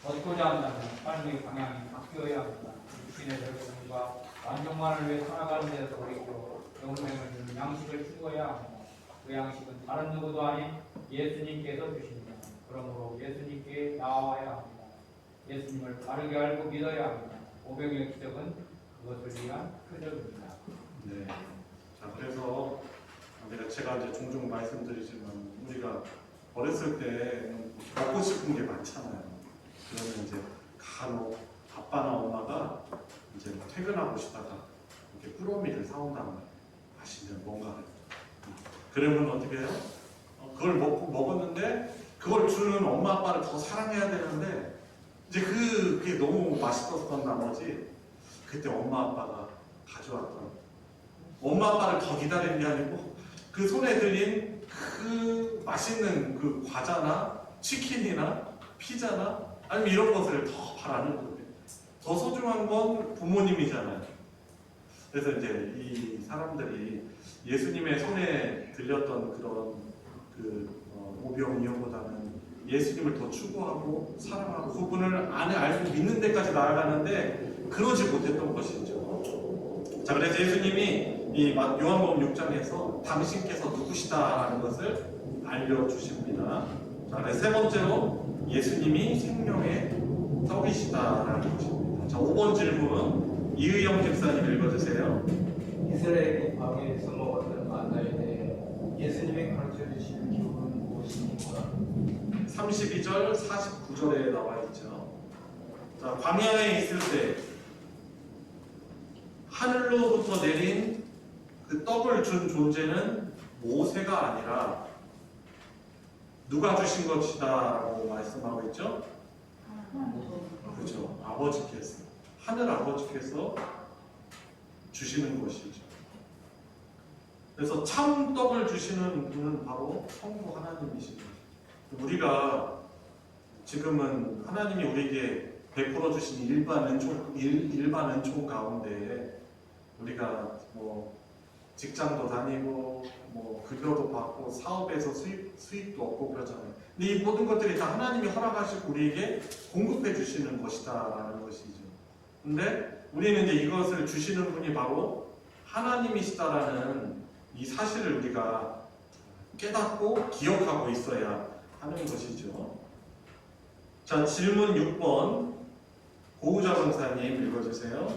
얻고자 한다면 삶의 방향이 바뀌어야 합니다. 육신의 결핍과 만족만을 위해 살아가는 데서 오히려 영생을 주는 양식을 추구해야 합니다. 그 양식은 다른 누구도 아닌 예수님께서 주십니다. 그러므로 예수님께 나와야 합니다. 예수님을 바르게 알고 믿어야 합니다. 오병이어 기적은 그것을 위한 표적입니다. 네. 자, 그래서 제가 이제 종종 말씀드리지만 우리가 어렸을 때 먹고 싶은 게 많잖아요. 그러면 이제 간혹 아빠나 엄마가 이제 퇴근하고 싶다가 이렇게 꾸러미를 사온다는 거예요. 맛있는 뭔가를. 그러면 어떻게 해요? 그걸 먹었는데 그걸 주는 엄마 아빠를 더 사랑해야 되는데 이제 그게 너무 맛있었던 나머지 그때 엄마 아빠가 가져왔던 엄마 아빠를 더 기다리는 게 아니고 그 손에 들린 그 맛있는 그 과자나 치킨이나 피자나 아니면 이런 것을 더 바라는 거예요. 더 소중한 건 부모님이잖아요. 그래서 이제 이 사람들이 예수님의 손에 들렸던 그런 오병이어보다는 예수님을 더 추구하고 사랑하고 그분을 안에 알고 믿는 데까지 나아가는데 그러지 못했던 것이죠. 자, 그래서 예수님이 이 요한복음 6장에서 당신께서 누구시다라는 것을 알려주십니다. 자, 그래서 세 번째로 예수님이 생명의 떡이시다라는 것입니다. 자, 5번 질문 이의영 집사님 읽어주세요. 이스라엘이 광야에서 먹었던 만나에 대해 예수님이 가르쳐 주신 교훈은 무엇입니까? 32절, 49절에 나와 있죠. 자, 광야에 있을 때 하늘로부터 내린 그 떡을 준 존재는 모세가 아니라 누가 주신 것이다라고 말씀하고 있죠? 그렇죠. 아버지께서, 하늘 아버지께서 주시는 것이죠. 그래서 참 떡을 주시는 분은 바로 성부 하나님이십니다. 우리가 지금은 하나님이 우리에게 베풀어 주신 일반 은총 가운데 우리가 뭐 직장도 다니고 뭐 급여도 받고 사업에서 수익도 얻고 그러잖아요. 근데 이 모든 것들이 다 하나님이 허락하시고 우리에게 공급해 주시는 것이다라는 것이죠. 근데 우리는 이제 이것을 주시는 분이 바로 하나님이시다라는 이 사실을 우리가 깨닫고 기억하고 있어야 하는 것이죠. 자, 질문 6번 고우자 권사님 읽어주세요.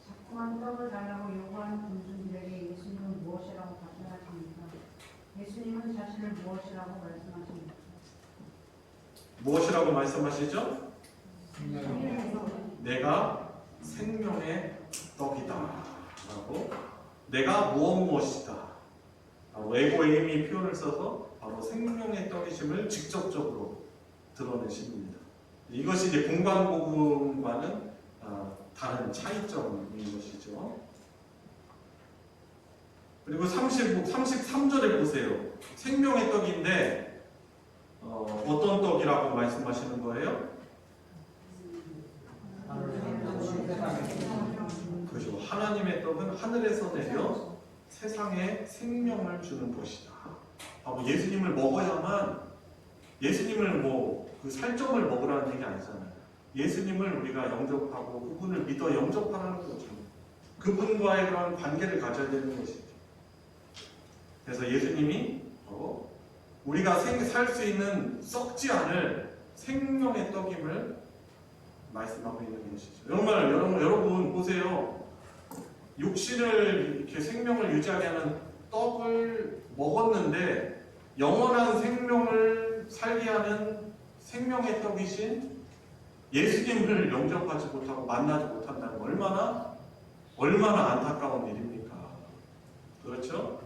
자꾸만 떡을 달라고 요구하는 군중들에게 예수님은 무엇이라고 답변하십니까? 예수님은 자신을 무엇이라고 말씀하십니까? 무엇이라고 말씀하시죠? 내가 생명의 떡이다 라고, 내가 무엇이다 라고 에고에이미 표현을 써서 바로 생명의 떡이심을 직접적으로 드러내십니다. 이것이 이제 공관복음과는 다른 차이점인 것이죠. 그리고 33절에 보세요. 생명의 떡인데 어떤 떡이라고 말씀하시는 거예요? 그죠. 하나님의 떡은 하늘에서 내려 세상에 생명을 주는 것이다. 바로 예수님을 먹어야만, 예수님을 그 살점을 먹으라는 얘기 아니잖아요. 예수님을 우리가 영접하고 그분을 믿어 영접하라는 거죠. 그분과의 그런 관계를 가져야 되는 것이죠. 그래서 예수님이 우리가 살 수 있는 썩지 않을 생명의 떡임을 말씀하고 있는 것이죠. 여러분 보세요. 육신을 이렇게 생명을 유지하게 하는 떡을 먹었는데 영원한 생명을 살게 하는 생명의 떡이신 예수님을 영접하지 못하고 만나지 못한다는 건 얼마나 안타까운 일입니까? 그렇죠?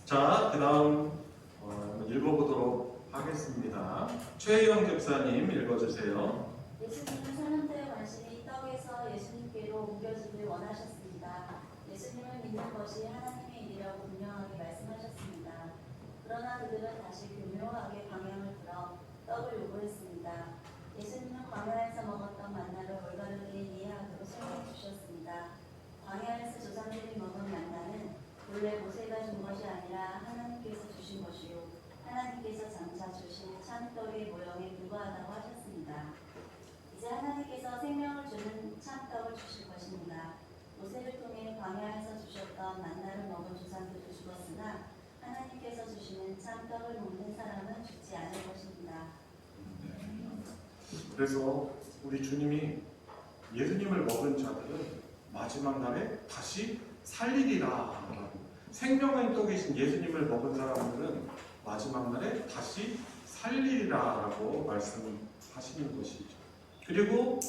자, 그 다음 읽어보도록 하겠습니다. 최희영 집사님 읽어주세요. 예수님은 사람들의 관심이 떡에서 예수님께로 옮겨지길 원하셨습니다. 예수님을 믿는 것이 하나님의 일이라고 분명하게 말씀하셨습니다. 그러나 그들은 다시 교묘하게 방향을 틀어 떡을 요구했습니다. 예수님은 광야에서 먹었던 만나를 올바르게 이해하도록 설명해 주셨습니다. 광야에서 조상들이 먹은 만나는 본래 모세가 준 것이 아니라 하나님께서 주신 것이요 하나님께서 장차 주신 참떡의 모형에 불과하다고 하셨습니다. 이제 하나님께서 생명을 주는 참떡을 주실 것입니다. 모세를 통해 광야에서 주셨던 만나를 먹은 조상들은 죽었으나 하나님께서 주시는 참떡을 먹는 사람은 죽지 않을 것입니다. 그래서 우리 주님이 예수님을 먹은 자들은 마지막 날에 다시 살리리라. 생명의 떡이신 예수님을 먹은 사람들은 마지막 날에 다시 살리리라라고 말씀하시는 것이죠. 그리고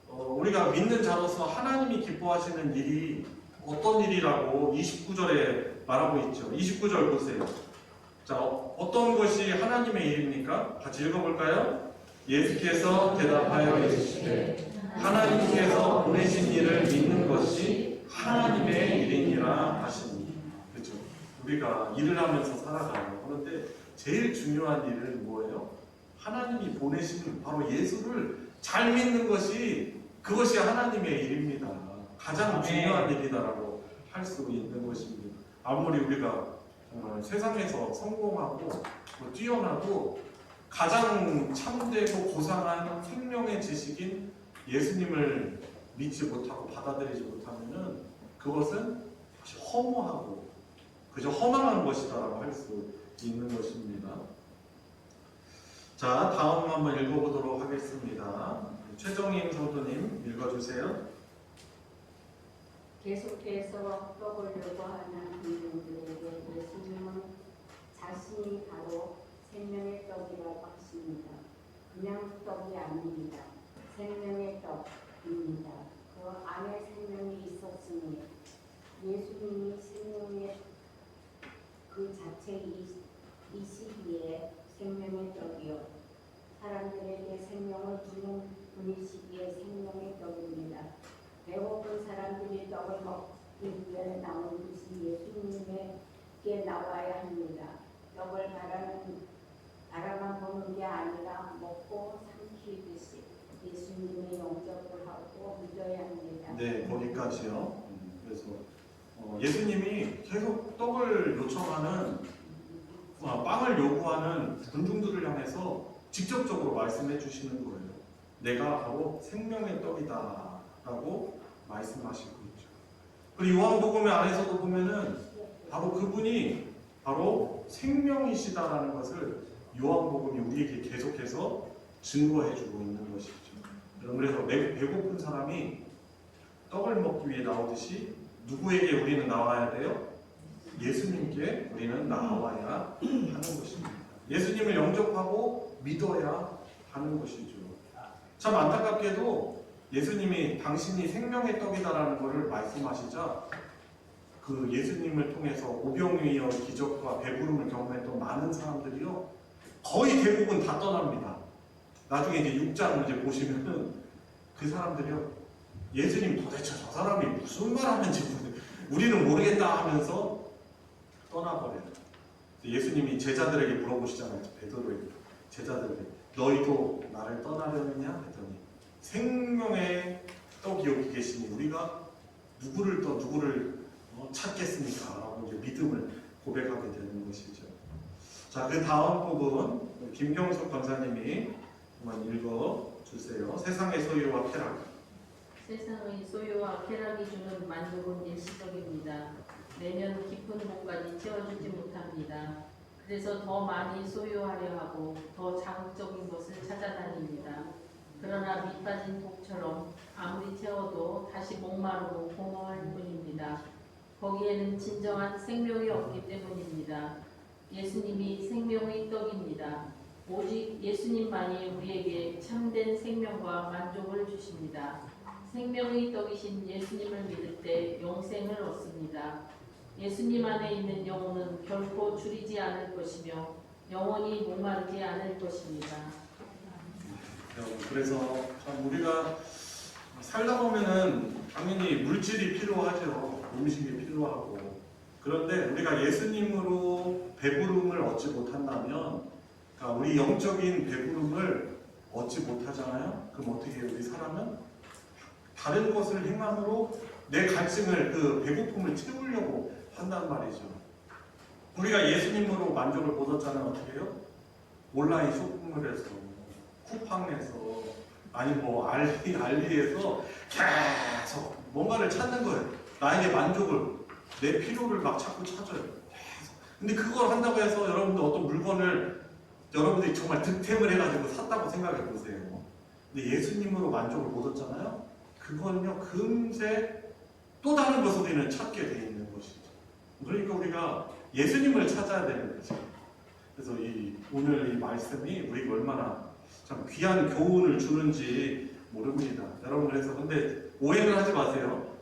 우리가 믿는 자로서 하나님이 기뻐하시는 일이 어떤 일이라고 29절에 말하고 있죠. 29절 보세요. 자, 어떤 것이 하나님의 일입니까? 같이 읽어볼까요? 예수께서 대답하여 이르시되 하나님께서 보내신 일을 믿는 것이 하나님의 일이니라 하시니. 그렇죠? 우리가 일을 하면서 살아가요. 그런데 제일 중요한 일은 뭐예요? 하나님이 보내신 바로 예수를 잘 믿는 것이 그것이 하나님의 일입니다. 가장 중요한 일이다라고 할 수 있는 것입니다. 아무리 우리가 정말 세상에서 성공하고 뛰어나고 가장 참되고 고상한 생명의 지식인 예수님을 믿지 못하고 받아들이지 못하면은 그것은 허무하고 그저 허망한 것이다라고 할 수 있는 것입니다. 자, 다음 한번 읽어보도록 하겠습니다. 최정임 성도님 읽어주세요. 계속해서 떠보려고 하는 분들에게 예수님은 자신이 바로 생명의 떡이라고 하십니다. 그냥 떡이 아닙니다. 생명의 떡입니다. 그 안에 생명이 있었으니 예수님이 생명의 그 자체이시기에 생명의 떡이요 사람들에게 생명을 주는 분이시기에 생명의 떡입니다. 배고픈 사람들이 떡을 먹기 위해 나온 듯이 예수님에게 나와야 합니다. 떡을 바라만 보는 게 아니라 먹고 삼키듯이 예수님의 영접을 하고 믿어야 합니다. 네, 거기까지요. 그래서 예수님이 계속 떡을 요청하는 빵을 요구하는 군중들을 향해서 직접적으로 말씀해 주시는 거예요. 내가 바로 생명의 떡이다 라고 말씀하시고 있죠. 그리고 요한복음 안에서도 보면은 바로 그분이 바로 생명이시다라는 것을 요한복음이 우리에게 계속해서 증거해 주고 있는 것이죠. 그래서 배고픈 사람이 떡을 먹기 위해 나오듯이 누구에게 우리는 나와야 돼요? 예수님께 우리는 나와야 하는 것입니다. 예수님을 영접하고 믿어야 하는 것이죠. 참 안타깝게도 예수님이 당신이 생명의 떡이다라는 것을 말씀하시자 그 예수님을 통해서 오병이어 기적과 배부름을 경험했던 많은 사람들이요 거의 대부분 다 떠납니다. 나중에 이제 6장 이제 보시면은 그 사람들이요 예수님 도대체 저 사람이 무슨 말 하는지 우리는 모르겠다 하면서 떠나버려요. 예수님이 제자들에게 물어보시잖아요. 베드로에게 제자들에게 너희도 나를 떠나려느냐 했더니 생명의 떡이 여기 계시니 우리가 누구를 찾겠습니까? 라고 이제 믿음을 고백하게 되는 것이죠. 자, 그 다음 부분 김경숙 권사님이 한번 읽어주세요. 세상의 소유와 쾌락. 세상의 소유와 쾌락이 주는 만족은 일시적입니다. 내면 깊은 곳까지 채워주지 못합니다. 그래서 더 많이 소유하려 하고 더 자극적인 것을 찾아다닙니다. 그러나 밑빠진 독처럼 아무리 채워도 다시 목마르고 공허할 뿐입니다. 거기에는 진정한 생명이 없기 때문입니다. 예수님이 생명의 떡입니다. 오직 예수님만이 우리에게 참된 생명과 만족을 주십니다. 생명의 떡이신 예수님을 믿을 때 영생을 얻습니다. 예수님 안에 있는 영혼은 결코 줄이지 않을 것이며 영원히 목마르지 않을 것입니다. 그래서 참 우리가 살다 보면은 당연히 물질이 필요하죠. 음식이 필요하고. 그런데 우리가 예수님으로 배부름을 얻지 못한다면, 그러니까 우리 영적인 배부름을 얻지 못하잖아요. 그럼 어떻게 해요? 우리 사람은 다른 것을 행함으로 내 갈증을 그 배고픔을 채우려고 한단 말이죠. 우리가 예수님으로 만족을 못 얻잖아요. 어떻게 해요? 온라인 쇼핑을 해서 쿠팡에서 아니 뭐 알리에서 계속 뭔가를 찾는 거예요. 나에게 만족을 내 필요를 막 자꾸 찾아요. 계속. 근데 그걸 한다고 해서 여러분들 어떤 물건을 여러분들이 정말 득템을 해가지고 샀다고 생각해 보세요. 근데 예수님으로 만족을 못 얻잖아요. 그거는요 금세 또 다른 것을 우리는 찾게 돼 있는 것이죠. 그러니까 우리가 예수님을 찾아야 되는 거죠. 그래서 오늘 이 말씀이 우리에게 얼마나 참 귀한 교훈을 주는지 모릅니다. 여러분 그래서 근데 오해는 하지 마세요.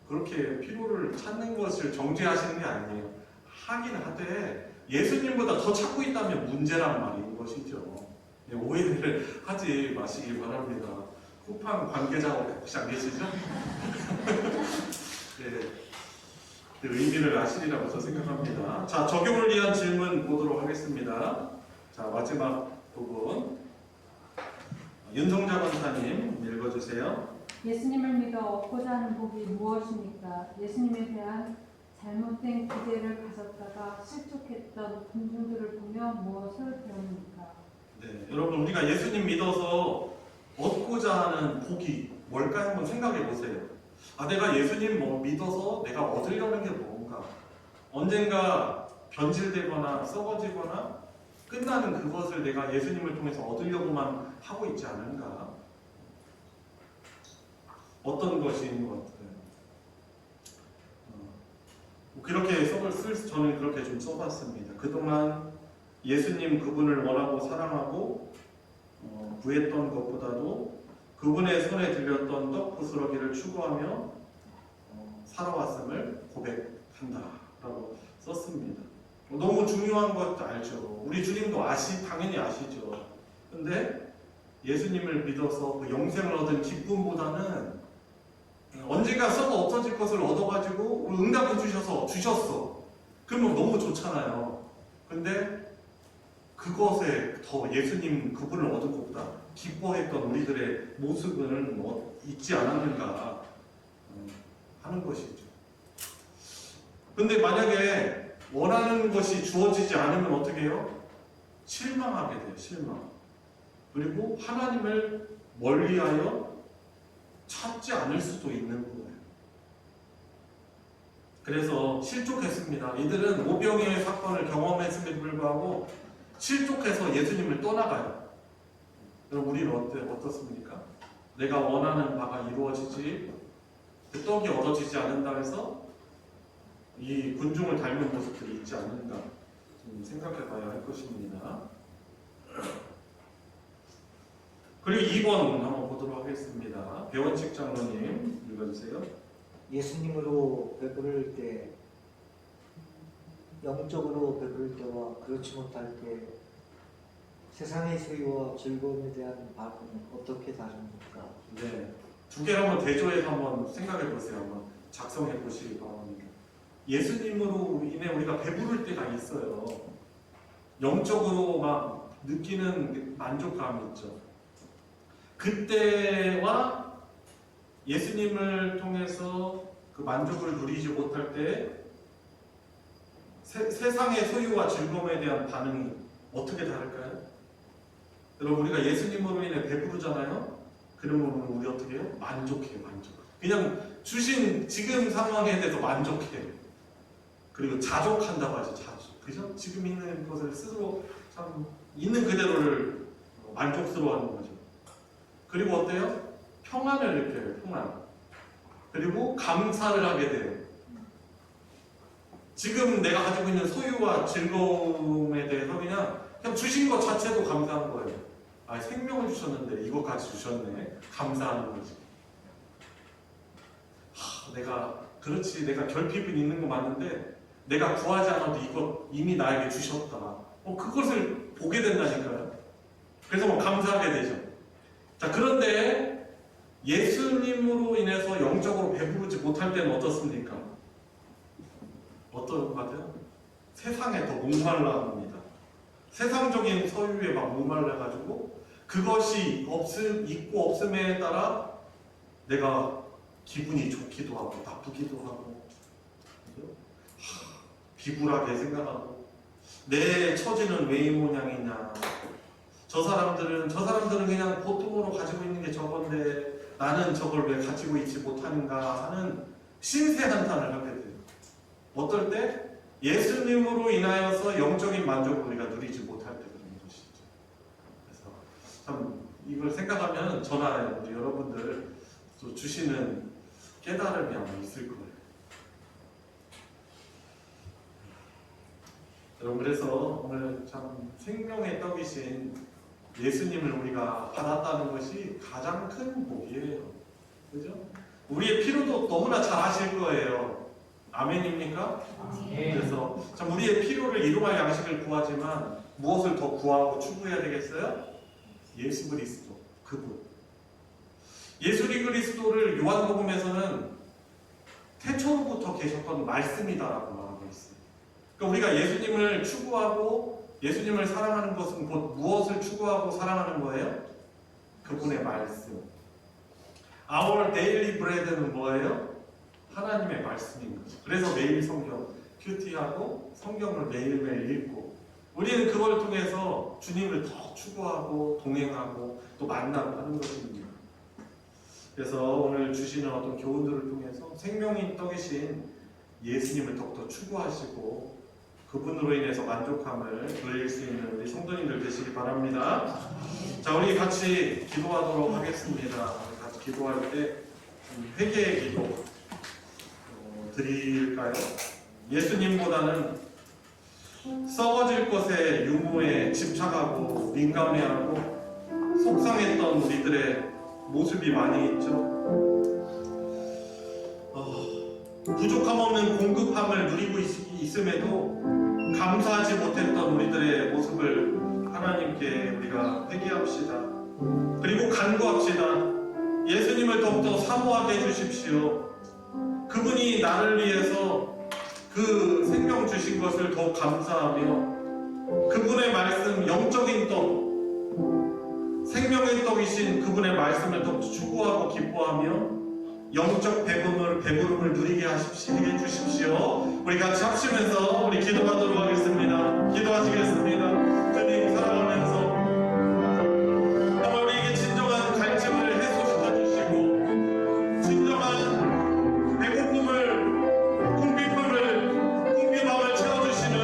그렇게 필요를 찾는 것을 정죄하시는 게 아니에요. 하긴 하되 예수님보다 더 찾고 있다면 문제란 말인 것이죠. 네, 오해를 하지 마시기 바랍니다. 쿠팡 관계자가 혹시 안 계시죠? 네, 그 의미를 아시리라고 저 생각합니다. 자, 적용을 위한 질문 보도록 하겠습니다. 자, 마지막 부분 윤성자 권사님 읽어주세요. 예수님을 믿어 얻고자 하는 복이 무엇입니까? 예수님에 대한 잘못된 기대를 가졌다가 실족했던 군중들을 보며 무엇을 배웁니까? 네, 여러분 우리가 예수님 믿어서 얻고자 하는 복이 뭘까 한번 생각해 보세요. 아, 내가 예수님 믿어서 내가 얻으려는 게 뭔가? 언젠가 변질되거나 썩어지거나 끝나는 그것을 내가 예수님을 통해서 얻으려고만 하고 있지 않은가? 어떤 것인 것 같아요? 그렇게 저는 그렇게 좀 써봤습니다. 그동안 예수님 그분을 원하고 사랑하고 구했던 것보다도 그분의 손에 들렸던 떡 부스러기를 추구하며 살아왔음을 고백한다라고 썼습니다. 너무 중요한 것 알죠. 우리 주님도 당연히 아시죠. 근데 예수님을 믿어서 그 영생을 얻은 기쁨보다는 언젠가 썩어 없어질 것을 얻어가지고 응답해 주셨어. 그러면 너무 좋잖아요. 근데 그것에 더 예수님 그분을 얻은 것보다 기뻐했던 우리들의 모습은 있지 않았는가 하는 것이죠. 근데 만약에 원하는 것이 주어지지 않으면 어떻게 해요? 실망하게 돼요. 실망. 그리고 하나님을 멀리하여 찾지 않을 수도 있는 거예요. 그래서 실족했습니다. 이들은 오병이어의 사건을 경험했음에도 불구하고 실족해서 예수님을 떠나가요. 그럼 우리는 어떻습니까? 내가 원하는 바가 이루어지지, 그 떡이 얻어지지 않는다 해서 이 군중을 닮은 모습들이 있지 않는가 좀 생각해 봐야 할 것입니다. 그리고 2번 한번 보도록 하겠습니다. 배원칙 장로님 읽어주세요. 예수님으로 베풀을 때, 영적으로 베풀을 때와 그렇지 못할 때 세상의 소유와 즐거움에 대한 반응은 어떻게 다릅니까? 네, 두 개를 한번 대조해서 한번 생각해 보세요. 한번 작성해 보시기 바랍니다. 예수님으로 인해 우리가 배부를 때가 있어요. 영적으로 막 느끼는 만족감이 있죠. 그때와 예수님을 통해서 그 만족을 누리지 못할 때 세상의 소유와 즐거움에 대한 반응이 어떻게 다를까요? 여러분 우리가 예수님으로 인해 배부르잖아요. 그러면 우리 어떻게 해요? 만족해요. 그냥 주신 지금 상황에 대해서 만족해요. 그리고 자족한다고 하죠. 자족. 그죠? 지금 있는 것을 스스로 참 있는 그대로를 만족스러워하는 거죠. 그리고 어때요? 평안을 느껴요. 평안. 그리고 감사를 하게 돼요. 지금 내가 가지고 있는 소유와 즐거움에 대해서 그냥 주신 것 자체도 감사한 거예요. 아, 생명을 주셨는데 이것까지 주셨네. 감사하는 거지. 내가 결핍은 있는 거 맞는데 내가 구하지 않아도 이것 이미 나에게 주셨다. 그것을 보게 된다니까요. 그래서 감사하게 되죠. 자, 그런데 예수님으로 인해서 영적으로 배부르지 못할 때는 어떻습니까? 어떤 것 같아요? 세상에 더 목말라 합니다. 세상적인 소유에 막 목말라가지고 그것이 있고 없음에 따라 내가 기분이 좋기도 하고 나쁘기도 하고 비굴하게 생각하고 내 처지는 왜 이 모양이냐, 저 사람들은 그냥 보통으로 가지고 있는 게 저건데 나는 저걸 왜 가지고 있지 못하는가 하는 신세한탄을 하게 돼요. 어떨 때? 예수님으로 인하여서 영적인 만족을 우리가 누리지 못할 때 그런 것이죠. 그래서 참 이걸 생각하면 저나 우리 여러분들 또 주시는 깨달음이 아마 있을 거예요. 여러분 그래서 오늘 참 생명의 떡이신 예수님을 우리가 받았다는 것이 가장 큰 복이에요. 그죠? 우리의 필요도 너무나 잘 아실 거예요. 아멘입니까? 예. 그래서 참 우리의 필요를 이루할 양식을 구하지만 무엇을 더 구하고 추구해야 되겠어요? 예수 그리스도, 그분. 예수 그리스도를 요한복음에서는 태초로부터 계셨던 말씀이다라고 말하고 있어요. 그러니까 우리가 예수님을 추구하고 예수님을 사랑하는 것은 곧 무엇을 추구하고 사랑하는 거예요? 그분의 말씀. Our daily bread는 뭐예요? 하나님의 말씀인 거죠. 그래서 매일 성경 큐티하고 성경을 매일매일 읽고 우리는 그걸 통해서 주님을 더 추구하고 동행하고 또 만나고 하는 것입니다. 그래서 오늘 주시는 어떤 교훈들을 통해서 생명인 떡이신 예수님을 더욱더 추구하시고 그분으로 인해서 만족함을 누릴 수 있는 우리 성도님들 되시기 바랍니다. 자, 우리 같이 기도하도록 하겠습니다. 우리 같이 기도할 때 회개의 기도 드릴까요? 예수님보다는 썩어질 것에 유무에 집착하고 민감해하고 속상했던 우리들의 모습이 많이 있죠. 부족함 없는 공급함을 누리고 있음에도 감사하지 못했던 우리들의 모습을 하나님께 우리가 회개합시다. 그리고 간구합시다. 예수님을 더욱더 사모하게 해주십시오. 그분이 나를 위해서 그 생명 주신 것을 더욱 감사하며 그분의 말씀, 영적인 떡, 생명의 떡이신 그분의 말씀을 더욱 추구하고 기뻐하며 영적 배부름을 누리게 해주십시오. 우리 같이 합치면서 우리 기도하도록 하겠습니다. 기도하시겠습니다. 주님 사랑하면서 정말 우리에게 진정한 갈증을 해소시켜 주시고 진정한 배고픔을 궁핍함을 채워주시는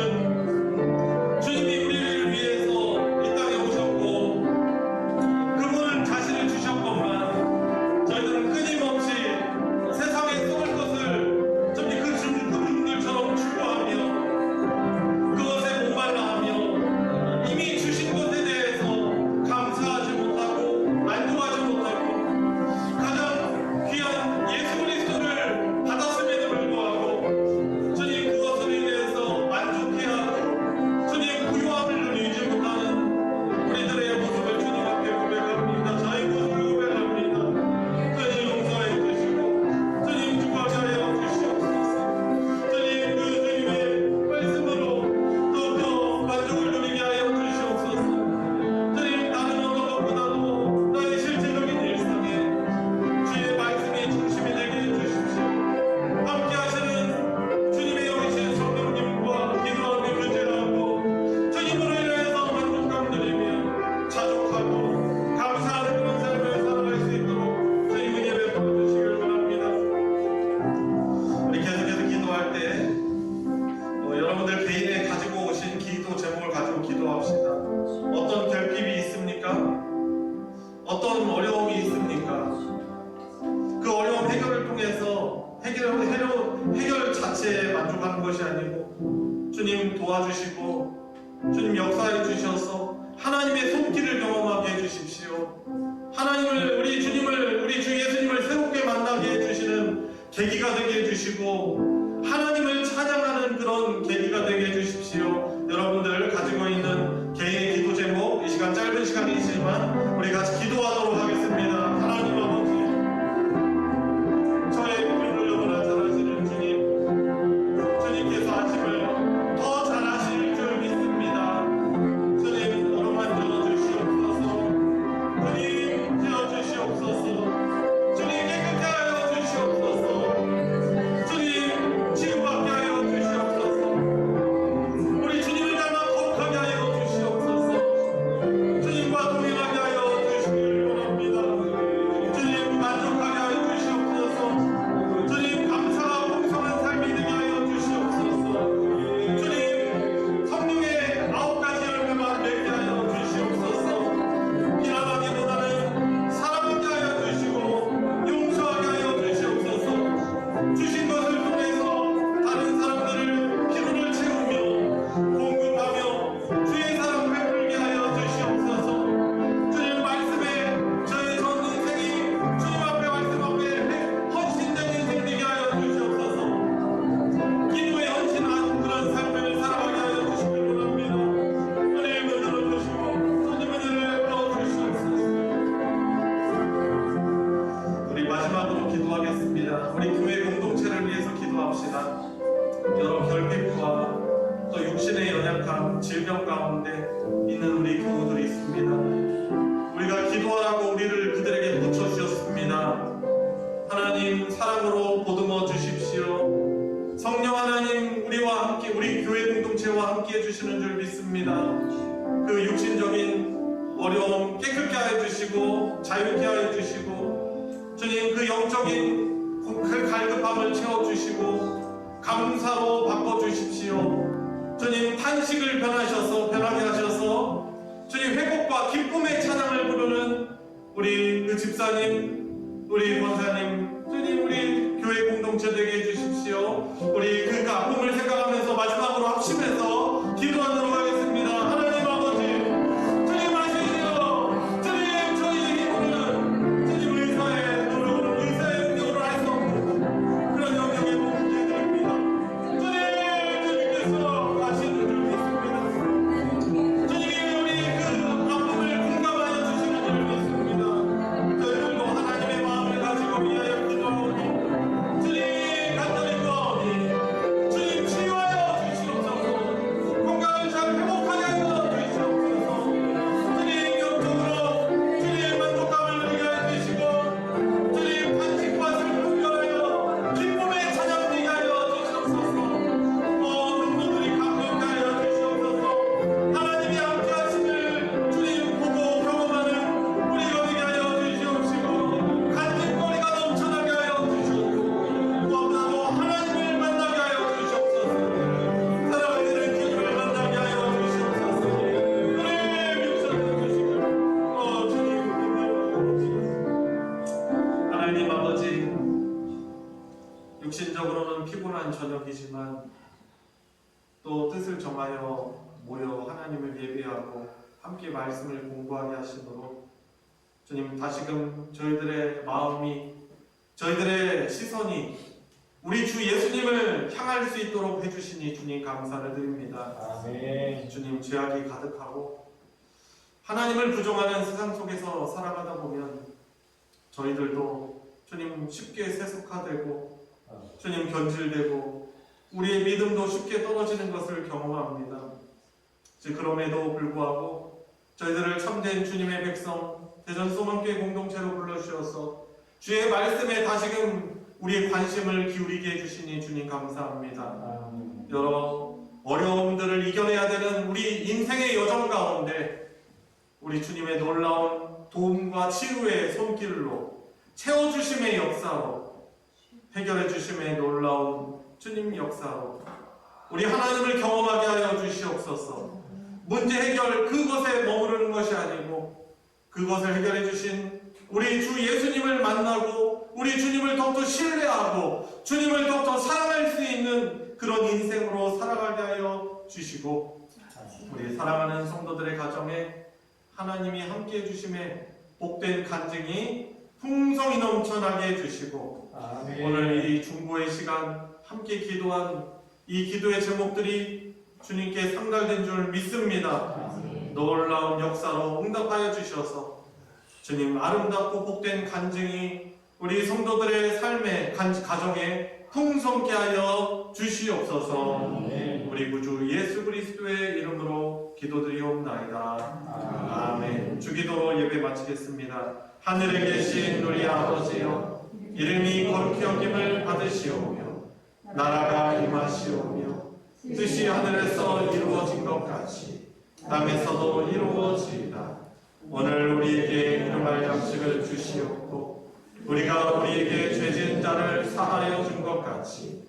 주님이 우리를 위해서 이 땅에 오셨고 그분 자신을 주셨건만 저희들은 끊임없이 세상에 썩을 것을 정말 그분들처럼 추구하며 그것에 목말라하며 이미 주신 것에 대해서 감사하지 못하고 만족하지 못하고 가장 귀한 예수 그리스도를 받았음에도 불구하고 주님 그것으로 인해서 만족해하고 주님 부유함을 누리지 못하는 우리들의 모습을 주님 앞에 고백합니다. 저희 모습을 고백합니다. 주님 용서해 주시고 주님 축복하여 주시옵소서. 주님 그 주님의 말씀으로 더욱더 만족을 누리게 하여 주시옵소서. 주님 다른 어떤 것보다도 나의 실제적인 일상에 주의 말씀이 중심이 되게 해주십시오. 함께 하시는 주님의 영이신 성령님과 기도하며 교제하고 주님으로 인해서 만족감 누리며 자족하고 감사하는 그런 삶을 살아갈 수 있도록 주님 은혜 베풀어 주시길 바랍니다. 우리 계속해서 기도할 때 여러분들 개인에 가지고 오신 기도 제목을 가지고 기도합시다. 어떤 결핍이 있습니까? 어떤 어려움이 있습니까? 그 어려움 해결을 통해서 해결 자체에 만족하는 것이 아니고 주님 도와주시고 주님 역사해 주셔서 하나님의 손길을 경험하게 해주십시오. 하나님을 우리 주님을 우리 주 예수님을 새롭게 만나게 해주시는 계기가 되게 해주시고 하나님을 찬양하는 그런 계기가 되게 해주십시오. 여러분들 가지고 있는 개인의 기도 제목 이 시간 짧은 시간이지만 우리 같이 기도하도록 하겠습니다. 하나님 아버지 저의 부분을 너무나 잘 아시는 주님 주님께서 아침을 더 잘 아실 줄 믿습니다. 주님 어루만져 주시옵소서. 주님 되어 주시옵소서. 주님 깨끗게 하여 주시옵소서. 주님 치유받게 하여 주시옵소서. 우리 주님을 닮아 거룩하게 하여 주시옵소서. 주님과 동행하게 하여 주시길 원합니다. 기도합니다. 우리 교회 공동체를 위해서 기도합시다. 여러 결핍과 또 육신의 연약함, 질병 가운데 있는 우리 교우들이 있습니다. 우리가 기도하라고 우리를 그들에게 붙여주셨습니다. 하나님 사랑으로 보듬어 주십시오. 성령 하나님 우리와 함께 우리 교회 공동체와 함께 해주시는 줄 믿습니다. 그 육신적인 어려움 깨끗게 해주시고 자유케 해주시고 주님 그 영적인 그 갈급함을 채워주시고 감사로 바꿔주십시오. 주님 탄식을 변하게 하셔서 주님 회복과 기쁨의 찬양을 부르는 우리 그 집사님, 우리 권사님, 주님 우리 교회 공동체 되게 해주십시오. 우리 그 아픔을 생각하면서 마지막으로 합심해서 기도하도록 하겠습니다. 하나님 아버지, 주님 아시죠? 주님 저희 힘으로는 주님 의사의 능력으로 할 수 없는 그런 영역에 몸을 드립니다. 주님께서 아시는 줄 믿습니다. 주님이 우리 그 아픔을 공감하여 주시는 줄 믿습니다. 저희들도 하나님의 마음을 가지고 위하여 기도하오니 주님 간절히 구하오니 주님 치유하여 주시옵소서. 건강을 잘 회복하게 하여 주시옵소서. 주님 영적으로 주님 만족감을 누리게 하여 주시고 주님 탄식과 슬픔 변하여 기쁨의 찬양 되게 하여 주시옵소서. 성도들이 감격하게 하여 주시옵소서. 하나님이 함께 하심을 주님 보고 경험하는 우리가 되게 하여 주시옵시고 간증거리가 넘쳐나게 하여 주시옵고 무엇보다도 하나님을 만나게 하여 주시옵소서. 사랑하는 주님을 만나게 하여 주시옵소서. 은혜의 역사를 주시고 주님 하나님 아버지, 육신적으로는 피곤한 저녁이지만 또 뜻을 정하여 모여 하나님을 예배하고 함께 말씀을 공부하게 하심으로 주님 다시금 저희들의 마음이 저희들의 시선이 우리 주 예수님을 향할 수 있도록 해주시니 주님 감사를 드립니다. 아멘. 주님 죄악이 가득하고 하나님을 부정하는 세상 속에서 살아가다 보면 저희들도 주님 쉽게 세속화되고 주님 견질되고 우리의 믿음도 쉽게 떨어지는 것을 경험합니다. 그럼에도 불구하고 저희들을 참된 주님의 백성 대전소망교회 공동체로 불러주셔서 주의 말씀에 다시금 우리의 관심을 기울이게 해주시니 주님 감사합니다. 여러 어려움들을 이겨내야 되는 우리 인생의 여정 가운데 우리 주님의 놀라운 도움과 치유의 손길로 채워주심의 역사로 해결해 주심의 놀라운 주님 역사로 우리 하나님을 경험하게 하여 주시옵소서. 문제 해결 그것에 머무르는 것이 아니고 그것을 해결해 주신 우리 주 예수님을 만나고 우리 주님을 더욱더 신뢰하고 주님을 더욱더 사랑할 수 있는 그런 인생으로 살아가게 하여 주시고 우리 사랑하는 성도들의 가정에 하나님이 함께 해주심에 복된 간증이 풍성히 넘쳐나게 해주시고 아멘. 오늘 이 중보의 시간 함께 기도한 이 기도의 제목들이 주님께 상달된 줄 믿습니다. 놀라운 역사로 응답하여 주셔서 주님 아름답고 복된 간증이 우리 성도들의 삶의 가정에 풍성케 하여 주시옵소서. 우리 구주 예수 그리스도의 이름으로 기도드리옵나이다. 아멘. 주기도로 예배 마치겠습니다. 하늘에 계신 우리 아버지여, 이름이 거룩히 여김을 받으시오며 나라가 임하시오며 뜻이 하늘에서 이루어진 것 같이 땅에서도 이루어지이다. 오늘 우리에게 일용할 양식을 주시옵고 우리가 우리에게 죄진 자를 사하여 준 것 같이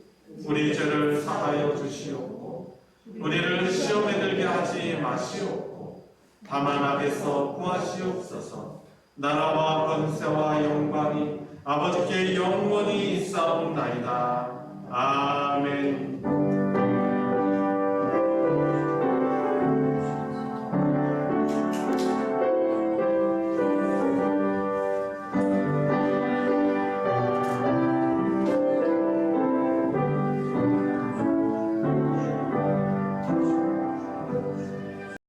우리 죄를 사하여 주시옵고 우리를 시험에 들게 하지 마시옵고 다만 악에서 구하시옵소서. 나라와 권세와 영광이 아버지께 영원히 있사옵나이다. 아멘.